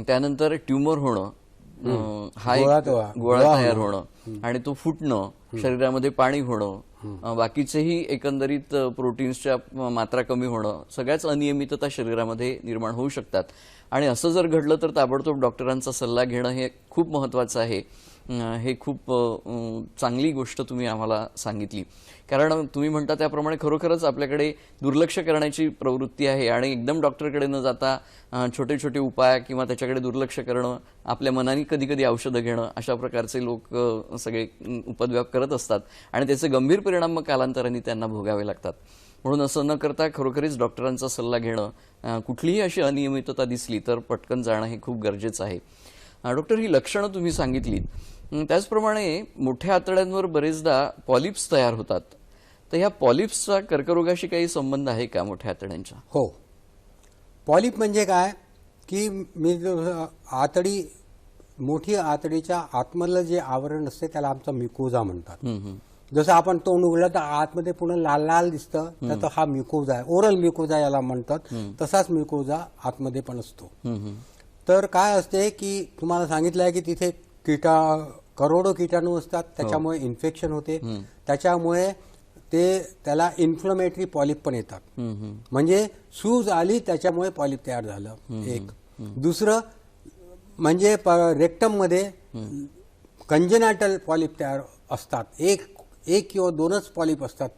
त्यानंतर ट्युमर होणं, हा एक गोळा तयार होणं आणि तो फुटणं, शरीरामध्ये पाणी होणं, बाकीचेही एकंदरीत प्रोटीन्सच्या मात्रा कमी होणं, सगळ्याच अनियमितता शरीरामध्ये निर्माण होऊ शकतात. आणि असं जर घडलं तर ताबडतोब डॉक्टरांचा सल्ला घेणं हे खूप महत्वाचं आहे. हे खूप चांगली गोष्ट तुम्ही आम्हाला सांगितली. कारण तुम्ही म्हणता त्याप्रमाणे खरोखरच आपल्याकडे दुर्लक्ष करण्याची प्रवृत्ती आहे आणि एकदम डॉक्टरकडे न जाता छोटे छोटे उपाय किंवा त्याच्याकडे दुर्लक्ष करणं, आपल्या मनाने कधी कधी औषधं घेणं, अशा प्रकारचे लोक सगळे उपद्व्याप करत असतात आणि त्याचे गंभीर परिणाम मग कालांतराने त्यांना भोगावे लागतात. म्हणून असं न करता खरोखरीच डॉक्टरांचा सल्ला घेणं, कुठलीही अशी अनियमितता दिसली तर पटकन जाणं हे खूप गरजेचं आहे. डॉक्टर, ही लक्षणं तुम्ही सांगितलीत, त्याचप्रमाणे मोठ्या आतड्यांवर बरेचदा पॉलिप्स तयार होतात. तर ह्या पॉलिप्सचा कर्करोगाशी काही संबंध आहे का मोठ्या आतड्यांच्या? हो. पॉलिप म्हणजे काय की आतडी, मोठी आतडीच्या आतमधलं जे आवरण असते त्याला आमचा म्युकोजा म्हणतात. जसं आपण तोंड उघडलं तर आतमध्ये पूर्ण लाल लाल दिसतं, तर हा म्युकोजा आहे, ओरल म्युकोजा याला म्हणतात. तसाच म्युकोजा आतमध्ये पण असतो. तर काय असते की तुम्हाला सांगितलं आहे की तिथे करोडो किटाणू असतात, त्याच्यामुळे इन्फेक्शन होते, त्याच्यामुळे त्याला इन्फ्लमेटरी पॉलिप पण येतात. म्हणजे सूज आली त्याच्यामुळे पॉलिप तयार झालं एक. दुसरं म्हणजे रेक्टम मध्ये कंजेनायटल पॉलिप तयार असतात. एक किंवा दोनच पॉलिप असतात.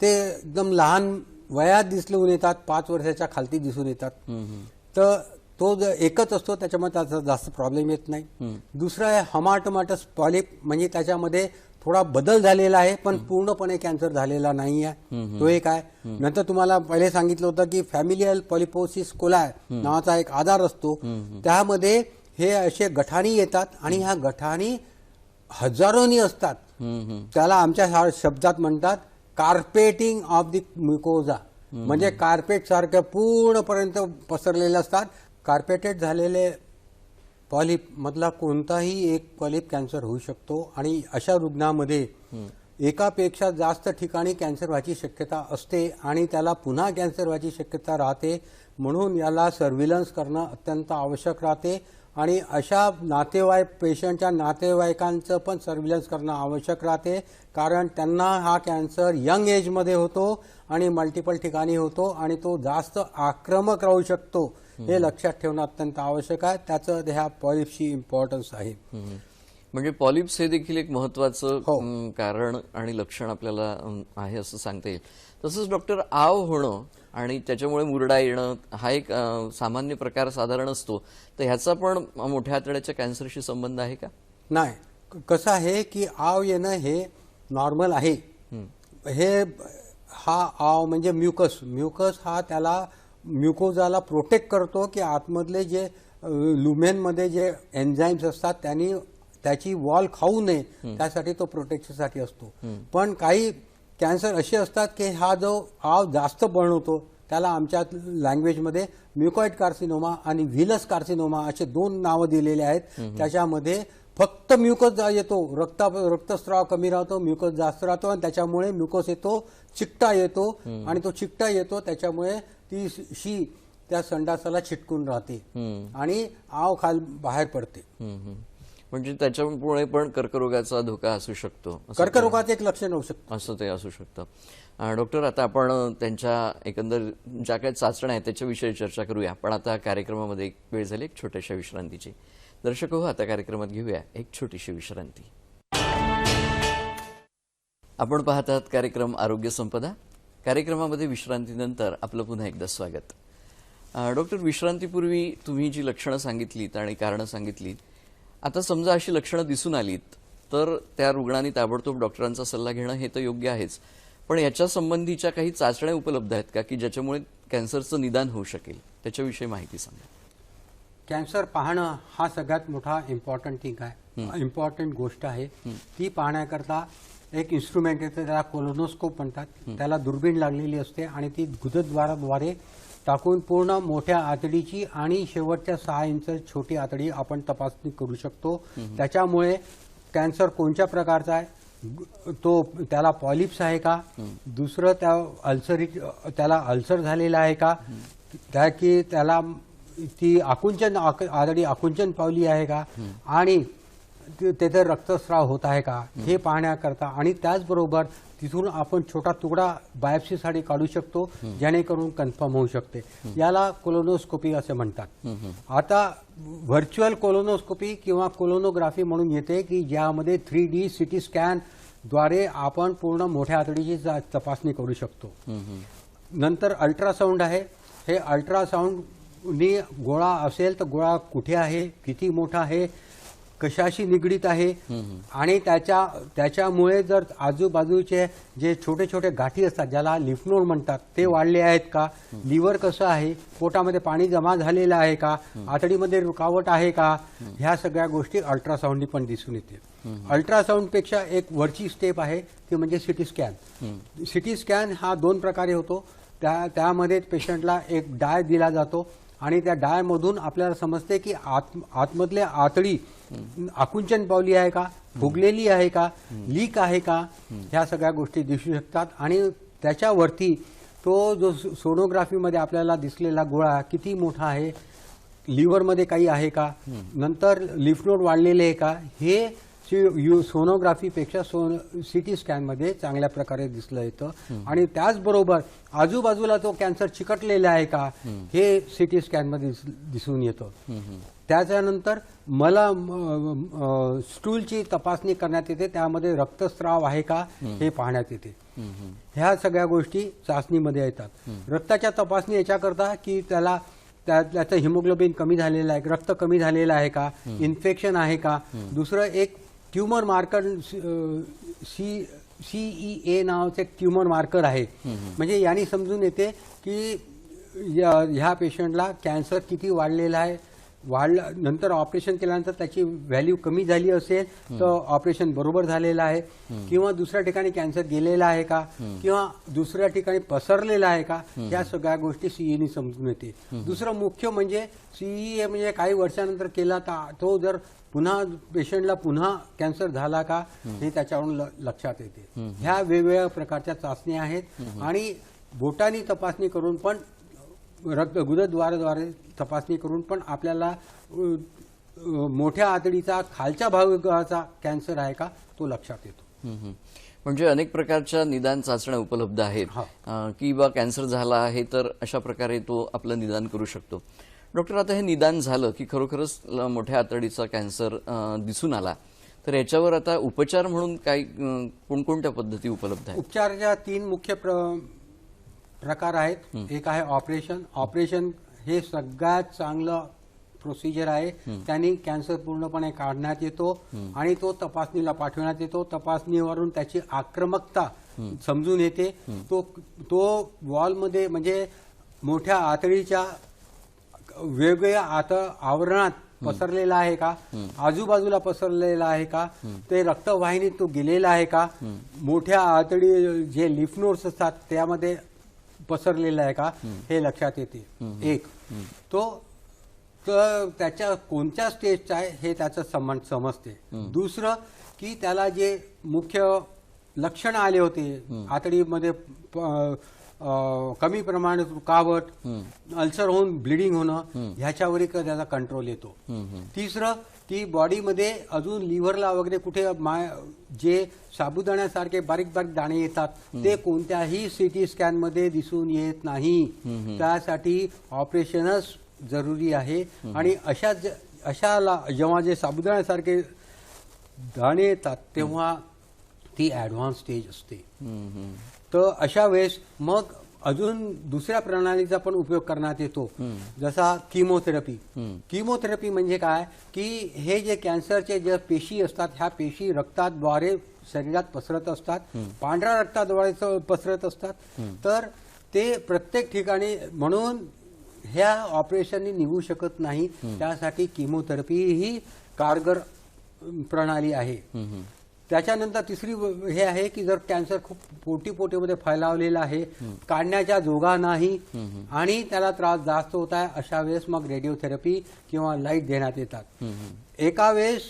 ते एकदम लहान वयात दिसून येतात, 5 वर्षाच्या खालती दिसून येतात. तर तो जर एकच असतो त्याच्यामुळे त्याचा जास्त प्रॉब्लेम येत नाही. दुसरा आहे हमाटोमाटस पॉलिप, म्हणजे त्याच्यामध्ये थोडा बदल झालेला आहे पण पूर्णपणे कॅन्सर झालेला नाही आहे, तो एक आहे. नंतर तुम्हाला पहिले सांगितलं होतं की फॅमिलियल पॉलिपोसिस कोलाय नावाचा एक आजार असतो, त्यामध्ये हे असे गठाणी येतात आणि ह्या गठाणी हजारोनी असतात. त्याला आमच्या शब्दात म्हणतात कार्पेटिंग ऑफ द म्युकोजा, म्हणजे कार्पेट सारख्या पूर्णपर्यंत पसरलेले असतात. कार्पेटेड झालेले पॉलिप मधला कोणताही एक पॉलिप कॅन्सर होऊ शकतो आणि अशा रुग्णामध्ये एकापेक्षा जास्त ठिकाणी कॅन्सर व्हायची शक्यता असते आणि त्याला पुन्हा कॅन्सर व्हायची शक्यता राहते. म्हणून याला सर्व्हिलन्स करणं अत्यंत आवश्यक राहते आणि अशा पेशंटच्या नातेवाईकांचं पण सर्व्हिलन्स करणं आवश्यक राहते, कारण त्यांना हा कॅन्सर यंग एजमध्ये होतो आणि मल्टिपल ठिकाणी होतो आणि तो जास्त आक्रमक राहू शकतो. हे लक्षात ठेवणं अत्यंत आवश्यक आहे. त्याचं ह्या पॉलिप्सची इम्पॉर्टन्स आहे. म्हणजे पॉलिप्स हे देखील एक महत्वाचं कारण आणि लक्षण आपल्याला आहे असं सांगता येईल. तसंच डॉक्टर, आव होणं आणि त्याच्यामुळे मुरडा येणं हा एक सामान्य प्रकार साधारण असतो, तर ह्याचा पण मोठ्या आतड्याच्या कॅन्सरशी संबंध आहे का? नाही. कसं आहे की आव येणं हे नॉर्मल आहे. हा आव म्हणजे म्युकस हा त्याला म्युकोजाला प्रोटेक्ट करतो की आतमधले जे लुमेनमध्ये जे एन्झाईम्स असतात त्यांनी त्याची वॉल खाऊ नये, त्यासाठी तो प्रोटेक्शनसाठी असतो. पण काही कॅन्सर असे असतात की हा जो आव जास्त बनवतो त्याला आमच्या लँग्वेजमध्ये म्युकॉइड कार्सिनोमा आणि व्हिलस कार्सिनोमा असे 2 नावं दिलेले आहेत. त्याच्यामध्ये फक्त म्युकस येतो, रक्तस्राव कमी राहतो, म्युकस जास्त राहतो आणि त्याच्यामुळे म्युकस येतो, चिकटा येतो आणि तो चिकटा येतो त्याच्यामुळे ती शी त्या संडासाला चिटकून राहते आणि आव बाहेर पडते. म्हणजे त्याच्यामुळे पण कर्करोगाचा धोका असू शकतो, कर्करोगाचं एक लक्षण होऊ शकतं, असं ते असू शकतं. डॉक्टर, आता आपण त्यांच्या एकंदर ज्या काही चाचण्या आहेत त्याच्याविषयी चर्चा करूया, पण आता कार्यक्रमामध्ये एक वेळ झाली एक छोट्याशा विश्रांतीची. दर्शक हो, आता कार्यक्रमात घेऊया एक छोटीशी विश्रांती. आपण पाहत आहात कार्यक्रम आरोग्य संपदा. कार्यक्रमामध्ये विश्रांतीनंतर आपलं पुन्हा एकदा स्वागत. डॉक्टर, विश्रांतीपूर्वी तुम्ही जी लक्षणं सांगितलीत आणि कारणं सांगितलीत, आता समजा अशी लक्षणं दिसून आलीत तर त्या रुग्णांनी ताबडतोब डॉक्टरांचा सल्ला घेणं हे तर योग्य आहेच, पण याच्या संबंधीच्या काही चाचण्या उपलब्ध आहेत का की ज्याच्यामुळे कॅन्सरचं निदान होऊ शकेल? त्याच्याविषयी माहिती सांगा. कॅन्सर पाहणं हा सगळ्यात मोठा इम्पॉर्टंट गोष्ट आहे. ती पाहण्याकरता एक इन्स्ट्रुमेंट येतं, त्याला कोलोनोस्कोप म्हणतात. त्याला दुर्बीण लागलेली असते आणि ती गुदद्वाराद्वारे टाकून पूर्ण मोठ्या आतडीची आणि शेवटच्या 6 इंच छोटी आतडी आपण तपासणी करू शकतो. त्याच्यामुळे कॅन्सर कोणत्या प्रकारचा आहे, त्याला पॉलिप्स आहे का, दुसरं त्याला अल्सर झालेला आहे का, की त्याला ती आतडी आकुंचन पावली आहे का, आणि तेथे रक्तस्राव होत आहे का हे पाहण्याकरता, आणि त्याचबरोबर तिथून आपण छोटा तुकडा बायोप्सीसाठी काढू शकतो जेणेकरून कन्फर्म होऊ शकते. याला कोलोनोस्कोपी असे म्हणतात. आता व्हर्च्युअल कोलोनोस्कोपी किंवा कोलोनोग्राफी म्हणून येते की ज्यामध्ये 3D CT स्कॅन द्वारे आपण पूर्ण मोठ्या आतडीची तपासणी करू शकतो. नंतर अल्ट्रासाऊंड आहे. हे अल्ट्रासाऊंडनी गोळा असेल तर गोळा कुठे आहे, किती मोठा आहे, कशाशी निगडीत आहे, आणि त्याच्यामुळे जर आजूबाजूचे जे छोटे छोटे गाठी असतात ज्याला लिम्फ नोड म्हणतात ते वाढले आहेत का, लिव्हर कसं आहे, पोटामध्ये पाणी जमा झालेलं आहे का, आतडीमध्ये रुकावट आहे का, ह्या सगळ्या गोष्टी अल्ट्रासाऊंडनी पण दिसून येते. अल्ट्रासाऊंडपेक्षा एक वरची स्टेप आहे ती म्हणजे सिटी स्कॅन. सिटी स्कॅन हा 2 प्रकारे होतो. त्यामध्ये पेशंटला एक डाय दिला जातो आणि त्या डायमधून आपल्याला समजते की आतमधल्या आतडी आकुंचन पावली आहे का, फुगलेली आहे का, लीक आहे का, ह्या सगळ्या गोष्टी दिसू शकतात. आणि त्याच्यावरती तो जो सोनोग्राफीमध्ये आपल्याला दिसलेला गोळा किती मोठा आहे, लिव्हरमध्ये काही आहे का, नंतर लिम्फ नोड वाढलेले आहे का, हे सोनोग्राफीपेक्षा सिटी स्कॅनमध्ये चांगल्या प्रकारे दिसलं येतं. आणि त्याचबरोबर आजूबाजूला तो कॅन्सर चिकटलेला आहे का हे सिटी स्कॅनमध्ये दिसून येतं. त्याच्यानंतर मला स्टूलची तपासणी करण्यात येते, त्यामध्ये रक्तस्राव आहे का हे पाहण्यात येते. ह्या सगळ्या गोष्टी चाचणीमध्ये येतात. रक्ताच्या तपासणी याच्याकरता की त्याचं हिमोग्लोबिन कमी झालेलं आहे, रक्त कमी झालेलं आहे का, इन्फेक्शन आहे का. दुसरं एक ट्यूमर मार्कर CEA नावाचं एक ट्यूमर मार्कर आहे. म्हणजे यांनी समजून येते की ह्या पेशंटला कॅन्सर किती वाढलेला आहे, नंतर ऑपरेशन केल्यानंतर त्याची व्हॅल्यू कमी झाली असेल तर ऑपरेशन बरोबर झालेलं आहे, किंवा दुसऱ्या ठिकाणी कॅन्सर गेलेला आहे का, किंवा दुसऱ्या ठिकाणी पसरलेला आहे का, या सगळ्या गोष्टी CEने समजून येते. दुसरं मुख्य म्हणजे CEA म्हणजे काही वर्षानंतर केला तर तो जर पुन्हा पेशंटला पुन्हा कॅन्सर झाला का हे त्याच्यावरून लक्षात येते. ह्या वेगवेगळ्या प्रकारच्या चाचण्या आहेत आणि बोटानी तपासणी करून पण गुदद्वाराद्वारे तपासणी करून पण आपल्याला मोठ्या आतडीचा खालच्या भागाचा कॅन्सर आहे का तो लक्षात येतो. म्हणजे अनेक प्रकारच्या निदान चाचण्या उपलब्ध आहेत की बा कॅन्सर झाला आहे तर अशा प्रकारे तो आपलं निदान करू शकतो. डॉक्टर, आता हे निदान झालं की खरोखरच मोठ्या आतडीचा कॅन्सर दिसून आला तर याच्यावर आता उपचार म्हणून काय कोणकोणत्या पद्धती उपलब्ध आहेत? उपचाराच्या 3 मुख्य प्रकार आहेत. एक आहे ऑपरेशन. ऑपरेशन हे सगळ्यात चांगलं प्रोसिजर आहे. त्यांनी कॅन्सर पूर्णपणे काढण्यात येतो आणि तो तपासणीला पाठवण्यात येतो. तपासणीवरून त्याची आक्रमकता समजून येते. तो वॉलमध्ये म्हणजे मोठ्या आतडीच्या वेगवेगळ्या आवरणात पसरलेला आहे का, आजूबाजूला पसरलेला आहे का, ते रक्तवाहिनीत तो गेलेला आहे का, मोठ्या आतडी जे लिम्फ नोड्स असतात त्यामध्ये पसरलेला आहे का हे लक्षात येते. एक तो त्याच्या कोणत्या स्टेजचा आहे हे त्याचं समजते. दुसरं की त्याला जे मुख्य लक्षण आले होते आतडीमध्ये कमी प्रमाणात रुकावट, अल्सर होऊन ब्लिडिंग होणं, ह्याच्यावर त्याचा कंट्रोल येतो. तिसरं की बॉडीमध्ये अजून लिव्हरला वगैरे कुठे जे साबुदाण्यासारखे बारीक बारीक दाणे येतात ते कोणत्याही CT स्कॅनमध्ये दिसून येत नाही. त्यासाठी ऑपरेशनच जरुरी आहे. आणि अशाला जेव्हा जे साबुदाण्यासारखे दाणे येतात तेव्हा ती ऍडव्हान्स स्टेज असते. तर अशा वेळेस मग अजून दुसऱ्या प्रणालीचा पण उपयोग करण्यात येतो, जसा किमोथेरपी. किमोथेरपी म्हणजे काय की हे जे कॅन्सरचे जे पेशी असतात ह्या पेशी रक्ताद्वारे शरीरात पसरत असतात, पांढऱ्या रक्ताद्वारे पसरत असतात. तर ते प्रत्येक ठिकाणी म्हणून ह्या ऑपरेशननी निघू शकत नाही. त्यासाठी किमोथेरपी ही कारगर प्रणाली आहे. त्याच्यानंतर तिसरी हे आहे की जर कॅन्सर खूप पोटीमध्ये फैलावलेला आहे, काढण्याच्या जोगा नाही आणि त्याला त्रास जास्त होत आहे, अशा वेळेस मग रेडिओथेरपी किंवा लाईट देण्यात येतात. एका वेळेस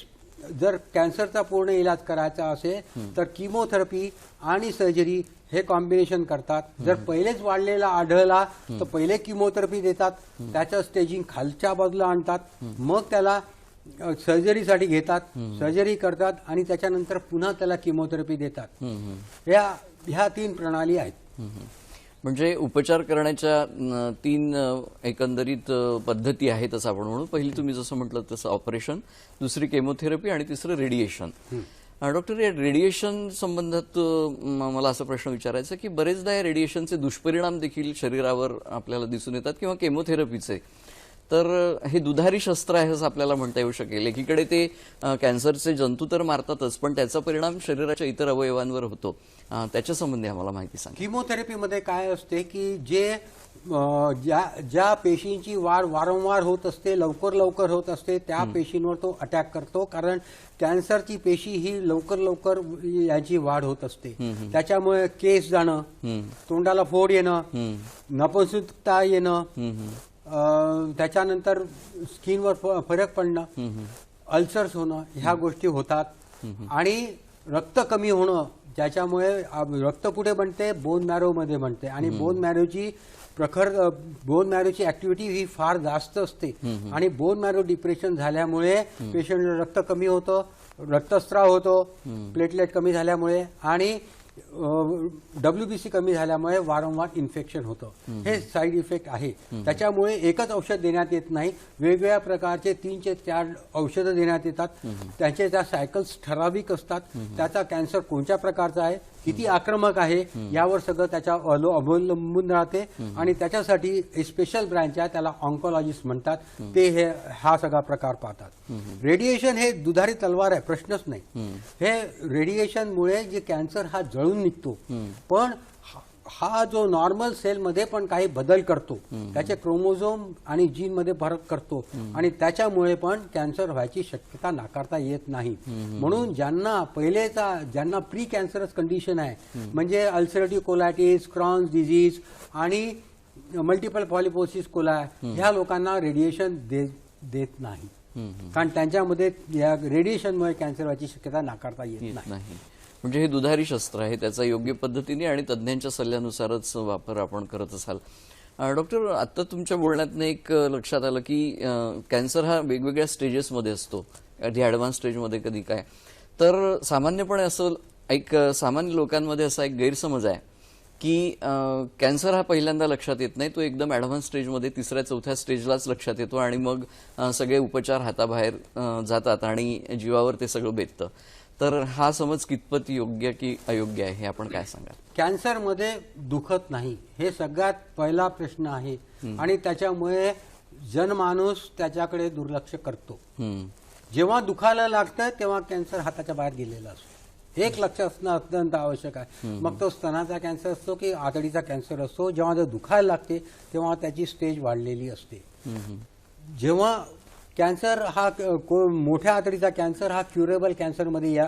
जर कॅन्सरचा पूर्ण इलाज करायचा असेल तर किमोथेरपी आणि सर्जरी हे कॉम्बिनेशन करतात. जर पहिलेच वाढलेला आढळला तर पहिले किमोथेरपी देतात, त्याचं स्टेजिंग खालच्या बाजूला आणतात, मग त्याला सर्जरीसाठी घेतात, सर्जरी करतात आणि त्याच्यानंतर पुन्हा त्याला किमोथेरपी देतात. ह्या 3 प्रणाली आहेत. म्हणजे उपचार करण्याच्या 3 एकंदरीत पद्धती आहेत असं आपण म्हणू. पहिली तुम्ही जसं म्हटलं तसं ऑपरेशन, दुसरी केमोथेरपी आणि तिसरं रेडिएशन. डॉक्टर, या रेडिएशन संबंधात मला असा प्रश्न विचारायचा की बरेचदा या रेडिएशनचे दुष्परिणाम देखील शरीरावर आपल्याला दिसून येतात किंवा केमोथेरपीचे. तर हे दुधारी शस्त्र आहे असं आपल्याला म्हणता येऊ शकेल. एकीकडे ते कॅन्सरचे जंतू तर मारतातच, पण त्याचा परिणाम शरीराच्या इतर अवयवांवर होतो. त्याच्या संबंधी आम्हाला माहिती सांगा. किमोथेरपीमध्ये काय असते की ज्या पेशींची वाढ वारंवार होत असते, लवकर होत असते, त्या पेशींवर तो अटॅक करतो. कारण कॅन्सरची पेशी ही लवकर याची वाढ होत असते. त्याच्यामुळे केस जाणं, तोंडाला फोड येणं, नपुंसकता येणं, त्याच्यानंतर स्किनवर फरक पडणं, अल्सर्स होणं, ह्या गोष्टी होतात. आणि रक्त कमी होणं, ज्याच्यामुळे रक्त कुठे बनते, बोन मॅरो मध्ये बनते. आणि बोन मॅरोची ऍक्टिव्हिटी ही फार जास्त असते. आणि बोन मॅरो डिप्रेशन झाल्यामुळे पेशंटला रक्त कमी होतं, रक्तस्राव होतो, प्लेटलेट कमी झाल्यामुळे, आणि WBC कमी झाल्यामुळे वारंवार इन्फेक्शन होतं. हे साईड इफेक्ट आहे. त्याच्यामुळे एकच औषध देण्यात येत नाही, वेगवेगळ्या प्रकारचे 3 ते 4 औषधं देण्यात येतात. त्यांचे त्या सायकल्स ठराविक असतात. त्याचा कॅन्सर कोणत्या प्रकारचा आहे, किती आक्रमक आहे, यावर सगळं त्याच्या अवलंबून राहते. आणि त्याच्यासाठी स्पेशल ब्रँच आहे, त्याला ऑन्कोलॉजिस्ट म्हणतात, ते हा सगळा प्रकार पाहतात. रेडिएशन हे दुधारी तलवार आहे, प्रश्नच नाही. हे रेडिएशनमुळे जे कॅन्सर हा जळून निघतो, पण हा जो नॉर्मल सेलमध्ये पण काही बदल करतो, त्याचे क्रोमोझोम आणि जीन मध्ये फरक करतो, आणि त्याच्यामुळे पण कॅन्सर व्हायची शक्यता नाकारता येत नाही. म्हणून ज्यांना प्री कॅन्सरस कंडिशन आहे, म्हणजे अल्सरेटिव्ह कोलायटिस, क्रॉन्स डिजीज आणि मल्टिपल पॉलिपोसिस कोलाय, ह्या लोकांना रेडिएशन देत नाही. कारण त्यांच्यामध्ये या रेडिएशनमुळे कॅन्सर व्हायची शक्यता नाकारता येत नाही. म्हणजे हे दुधारी शस्त्र आहे, त्याचा योग्य पद्धतीने आणि तज्ज्ञांच्या सल्ल्यानुसारच वापर आपण करत असाल. डॉक्टर, आता तुमच्या बोलण्यातनं एक लक्षात आलं की कॅन्सर हा वेगवेगळ्या स्टेजेसमध्ये असतो. कधी ॲडव्हान्स स्टेजमध्ये, कधी काय. तर सामान्यपणे असं सामान्य लोकांमध्ये असा एक गैरसमज आहे की कॅन्सर हा पहिल्यांदा लक्षात येत नाही, तो एकदम ॲडव्हान्स स्टेजमध्ये 3-4 स्टेजलाच लक्षात येतो आणि मग सगळे उपचार हाताबाहेर जातात आणि जीवावर ते सगळं बेततं. तर हा समज कितपत योग्य की अयोग्य आहे, हे आपण काय सांगाल? कॅन्सरमध्ये दुखत नाही, हे सगळ्यात पहिला प्रश्न आहे. आणि त्याच्यामुळे जनमानूस त्याच्याकडे दुर्लक्ष करतो. जेव्हा दुखायला लागतं तेव्हा कॅन्सर हाताच्या बाहेर गेलेला असतो. एक लक्ष असणं अत्यंत आवश्यक आहे. मग तो स्तनाचा कॅन्सर असतो की आतडीचा कॅन्सर असतो, जेव्हा जर दुखायला लागते तेव्हा त्याची स्टेज वाढलेली असते. जेव्हा कॅन्सर हा मोठ्या आतडीचा कॅन्सर हा क्युरेबल कॅन्सरमध्ये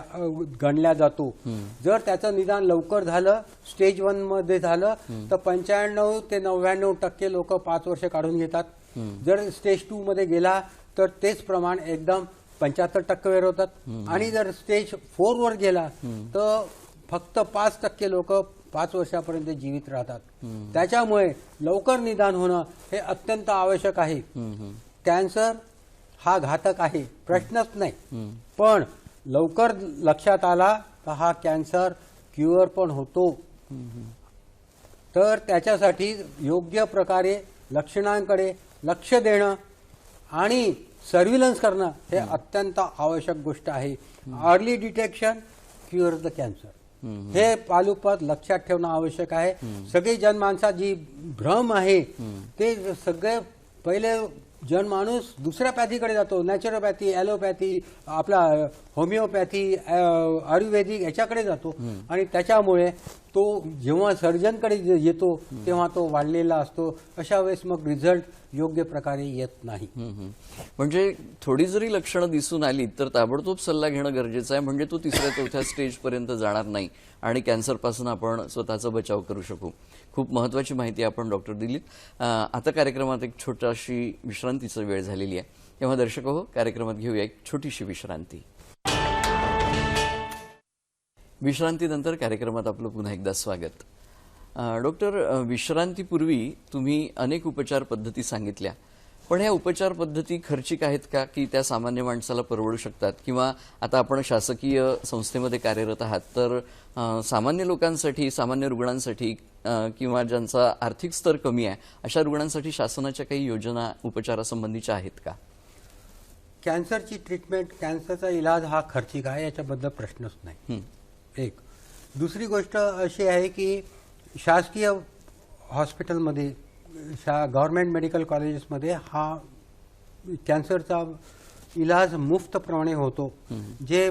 गणला जातो. जर त्याचं निदान लवकर झालं, स्टेज 1 मध्ये झालं, तर 95 ते 99% लोक 5 वर्ष काढून घेतात. जर स्टेज 2 मध्ये गेला तर तेच प्रमाण एकदम 75% वेळ होतात. आणि जर स्टेज 4 वर गेला तर फक्त 5% लोक 5 वर्षापर्यंत जीवित राहतात. त्याच्यामुळे लवकर निदान होणं हे अत्यंत आवश्यक आहे. कॅन्सर हा घातक आहे, प्रश्नच नाही. पण लवकर लक्षात आला तर हा कॅन्सर क्युअर पण होतो. तर त्याच्यासाठी योग्य प्रकारे लक्षणांकडे लक्ष देणं आणि सर्व्हिलन्स करणं हे अत्यंत आवश्यक गोष्ट आहे. Early detection cure the cancer, हे पालुपद लक्षात ठेवणं आवश्यक आहे. सगळी जनमानसा जी भ्रम आहे ते सगळे पहिले जनमाणूस दुसऱ्या पॅथीकडे जातो, नॅचरोपॅथी, ॲलोपॅथी, आपला होमिओपॅथी, आयुर्वेदिक याच्याकडे जातो. आणि त्याच्यामुळे तो जेव्हा सर्जनकडे येतो तेव्हा तो वाढलेला असतो. अशा वेळेस मग रिझल्ट योग्य प्रकारे येत नाही. म्हणजे थोडी जरी लक्षणं दिसून आली तर ताबडतोब सल्ला घेणं गरजेचं आहे, म्हणजे तो 3-4 स्टेजपर्यंत जाणार नाही आणि कॅन्सरपासून आपण स्वतःचा बचाव करू शकू. खूप महत्त्वाची माहिती आपण डॉक्टर दिलीत. आता कार्यक्रमात एक छोटीशी विश्रांतीची वेळ झालेली आहे, तेव्हा दर्शक हो, कार्यक्रमात घेऊया एक छोटीशी विश्रांती. विश्रांतीनंतर कार्यक्रमात आपलं पुन्हा एकदा स्वागत. डॉक्टर, विश्रांतीपूर्वी तुम्ही अनेक उपचार पद्धती सांगितल्या, पण ह्या उपचार पद्धती खर्चिक आहेत का, की त्या सामान्य माणसाला परवडू शकतात? किंवा आता आपण शासकीय संस्थेमध्ये कार्यरत आहात, तर सामान्य लोकांसाठी, सामान्य रुग्णांसाठी किंवा ज्यांचा आर्थिक स्तर कमी आहे अशा रुग्णांसाठी शासनाच्या काही योजना उपचारासंबंधीच्या आहेत का? कॅन्सरची ट्रीटमेंट, कॅन्सरचा इलाज हा खर्चिक आहे, याच्याबद्दल प्रश्नच नाही. एक. दुसरी गोष्ट अशी आहे की शासकीय हॉस्पिटलमध्ये, गव्हर्नमेंट मेडिकल कॉलेजेसमध्ये हा कॅन्सरचा इलाज मुफ्तप्रमाणे होतो. जे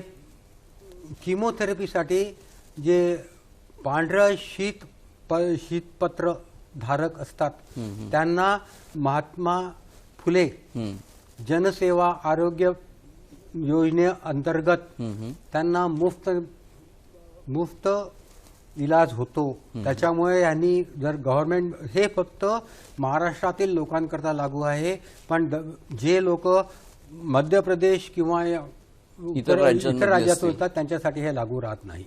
किमोथेरपीसाठी जे पांढरं शीतपत्र धारक असतात त्यांना महात्मा फुले जनसेवा आरोग्य योजनेअंतर्गत त्यांना मुफ्त इलाज होतो. त्याच्यामुळे यांनी जर गव्हर्नमेंट, हे फक्त महाराष्ट्रातील लोकांकरता लागू आहे, पण जे लोक मध्य प्रदेश किंवा इतर राज्यात होतात त्यांच्यासाठी हे लागू राहत नाही.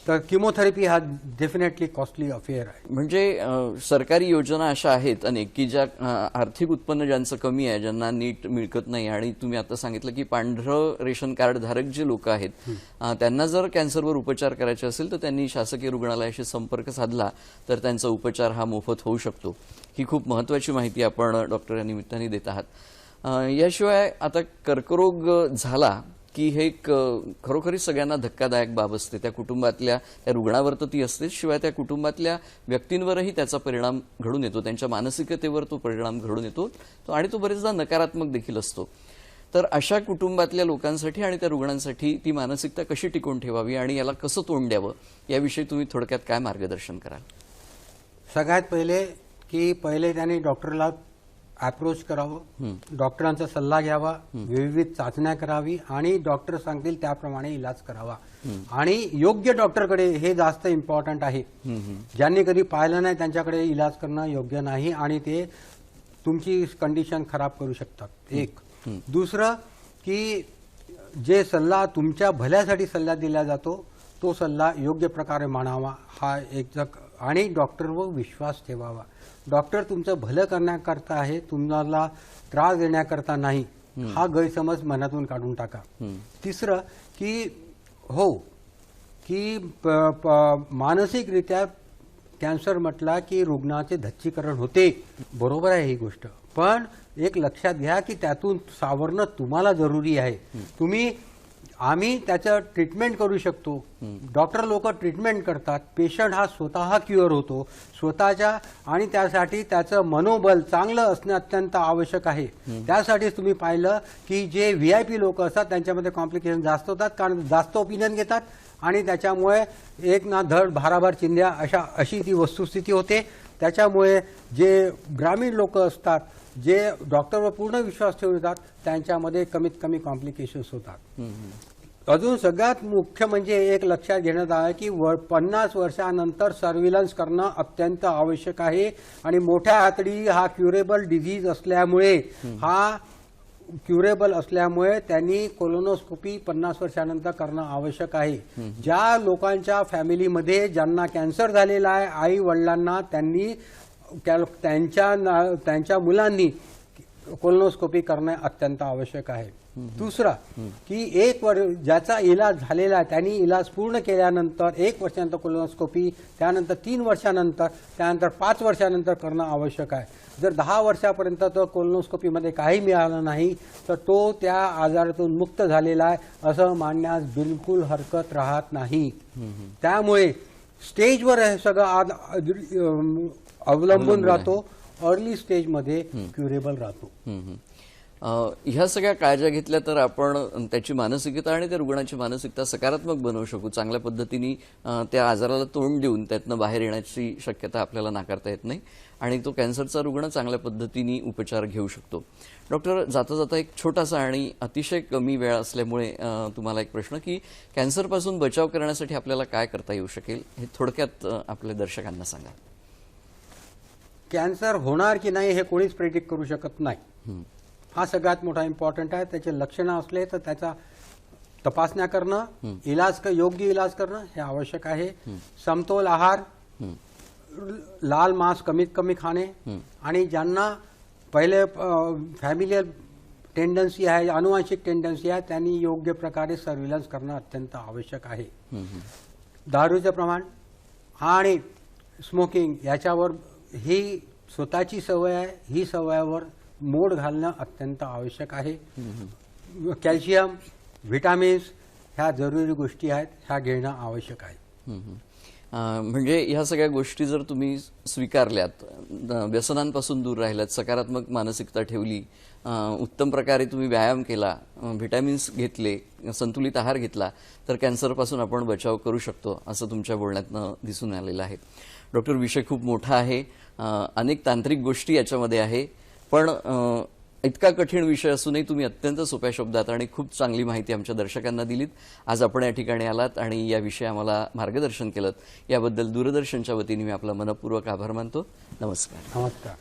तर किमोथेरपी हा डेफिनेटली कॉस्टली अफेअर आहे. म्हणजे सरकारी योजना अशा आहेत अनेक की ज्या आर्थिक उत्पन्न ज्यांचं कमी आहे, ज्यांना नीट मिळकत नाही, आणि तुम्ही आता सांगितलं की पांढरं रेशन कार्ड धारक जे लोक आहेत त्यांना जर कॅन्सरवर उपचार करायचे असेल तर त्यांनी शासकीय रुग्णालयाशी संपर्क साधला तर त्यांचा उपचार हा मोफत होऊ शकतो. ही खूप महत्वाची माहिती आपण डॉक्टर या निमित्ताने देत आहात. याशिवाय आता कर्करोग झाला की हे खरोखरीच सगळ्यांना धक्कादायक बाब असते. त्या कुटुंबातल्या, त्या रुग्णावर तर ती असतेच, शिवाय त्या कुटुंबातल्या व्यक्तींवरही त्याचा परिणाम घडून येतो, त्यांच्या मानसिकतेवर तो परिणाम घडून येतो, आणि तो बरेचदा नकारात्मक देखील असतो. तर अशा कुटुंबातल्या लोकांसाठी आणि त्या रुग्णांसाठी ती मानसिकता कशी टिकवून ठेवावी आणि याला कसं तोंड द्यावं, याविषयी तुम्ही थोडक्यात काय मार्गदर्शन कराल? सगळ्यात पहिले त्यांनी डॉक्टरला अप्रोच करावं, डॉक्टरांचा सल्ला घ्यावा, विविध चाचण्या करावी आणि डॉक्टर सांगतील त्याप्रमाणे इलाज करावा. आणि योग्य डॉक्टरकडे, हे जास्त इम्पॉर्टंट आहे. ज्यांनी कधी पाहिलं नाही त्यांच्याकडे इलाज करणं योग्य नाही आणि ते तुमची कंडिशन खराब करू शकतात. एक. दुसरं की जे सल्ला तुमच्या भल्यासाठी सल्ला दिला जातो तो सल्ला योग्य प्रकारे मानावा, हा एक. आणि डॉक्टरवर विश्वास ठेवावा. डॉक्टर तुमचं भलं करण्याकरता आहे, तुम्हाला त्रास देण्याकरता नाही, हा गैरसमज मनातून काढून टाका. तिसरं की मानसिकरित्या कॅन्सर म्हटला की रुग्णाचे धच्चीकरण होते, बरोबर आहे ही गोष्ट, पण एक लक्षात घ्या की त्यातून सावरणं तुम्हाला जरुरी आहे. आम्ही त्याचं ट्रीटमेंट करू शकतो, डॉक्टर लोक ट्रीटमेंट करतात, पेशंट हा स्वतः क्युअर होतो स्वतःच्या, आणि त्यासाठी त्याचं मनोबल चांगलं असणं अत्यंत आवश्यक आहे. त्यासाठीच तुम्ही पाहिलं की जे VIP लोक असतात त्यांच्यामध्ये कॉम्प्लिकेशन जास्त होतात, कारण जास्त ओपिनियन घेतात आणि त्याच्यामुळे एक ना धड भाराभार चिंध्या अशी ती वस्तुस्थिती होते. त्याच्यामुळे जे ग्रामीण लोक असतात, जे डॉक्टरवर पूर्ण विश्वास ठेवतात, त्यांच्यामध्ये कमीत कमी कॉम्प्लिकेशन्स होतात. अजून सगळ्यात मुख्य म्हणजे एक लक्षात घेण्यात आलं की 50 वर्षानंतर सर्व्हिलन्स करणं अत्यंत आवश्यक आहे. आणि मोठ्या हातडी हा क्युरेबल डिझीज असल्यामुळे त्यांनी कोलोनोस्कोपी 50 वर्षानंतर करणं आवश्यक आहे. ज्या लोकांच्या फॅमिलीमध्ये ज्यांना कॅन्सर झालेला आहे, आई वडिलांना, त्यांनी त्यांच्या मुलांनी कोलोनोस्कोपी करणे अत्यंत आवश्यक आहे. दुसरा की ज्याचा इलाज झालेला आहे त्यांनी इलाज पूर्ण केल्यानंतर 1 वर्षानंतर कोलोनोस्कोपी, त्यानंतर 3 वर्षानंतर, त्यानंतर 5 वर्षानंतर करणं आवश्यक आहे. जर 10 वर्षापर्यंत तो कोलोनोस्कोपीमध्ये काही मिळालं नाही तर तो त्या आजारातून मुक्त झालेला आहे असं मानण्यास बिलकुल हरकत राहत नाही. त्यामुळे स्टेजवर हे सगळं अवलंबून राहतो, अर्ली स्टेजमध्ये क्युरेबल राहतो. ह्या सगळ्या काळज्या घेतल्या तर आपण त्याची मानसिकता आणि त्या रुग्णाची मानसिकता सकारात्मक बनवू शकू. चांगल्या पद्धतीने त्या आजाराला तोंड देऊन त्यातनं बाहेर येण्याची शक्यता आपल्याला नाकारता येत नाही आणि तो कॅन्सरचा रुग्ण चांगल्या पद्धतीने उपचार घेऊ शकतो. डॉक्टर, जाता जाता एक छोटासा आणि अतिशय कमी वेळ असल्यामुळे तुम्हाला एक प्रश्न की कॅन्सरपासून बचाव करण्यासाठी आपल्याला काय करता येऊ शकेल हे थोडक्यात आपल्या दर्शकांना सांगा. कॅन्सर होणार की नाही हे कोणीच प्रेडिक्ट करू शकत नाही. हा सगळ्यात मोठा इम्पॉर्टंट आहे. त्याचे लक्षणं असले तर त्याचा तपासण्या करणं, योग्य इलाज करणं हे आवश्यक आहे. समतोल आहार, लाल मांस कमीत कमी खाणे, आणि ज्यांना पहिले फॅमिलियल टेंडन्सी आहे, अनुवांशिक टेंडन्सी आहे, त्यांनी योग्य प्रकारे सर्व्हिलन्स करणं अत्यंत आवश्यक आहे. दारूचं प्रमाण आणि स्मोकिंग याच्यावर ही स्वतःची सवय आहे, ही सवयावर मोड घालणं अत्यंत आवश्यक आहे. कॅल्शियम, व्हिटॅमिन्स ह्या जरुरी गोष्टी आहेत, ह्या घेणं आवश्यक आहे. म्हणजे ह्या सगळ्या गोष्टी जर तुम्ही स्वीकारल्यात, व्यसनांपासून दूर राहिल्यात, सकारात्मक मानसिकता ठेवली, उत्तम प्रकारे तुम्ही व्यायाम केला, व्हिटॅमिन्स घेतले, संतुलित आहार घेतला, तर कॅन्सरपासून आपण बचाव करू शकतो असं तुमच्या बोलण्यातनं दिसून आलेलं आहे. डॉक्टर, विषय खूप मोठा आहे, अनेक तांत्रिक गोष्टी याच्यामध्ये आहे, पण इतका कठीण विषय असूनही तुम्ही अत्यंत सोप्या शब्दात आणि खूप चांगली माहिती आमच्या दर्शकांना दिलीत. आज आपण या ठिकाणी आलात आणि याविषयी आम्हाला मार्गदर्शन केलं, याबद्दल दूरदर्शनच्या वतीने मी आपला मनपूर्वक आभार मानतो. नमस्कार. नमस्कार.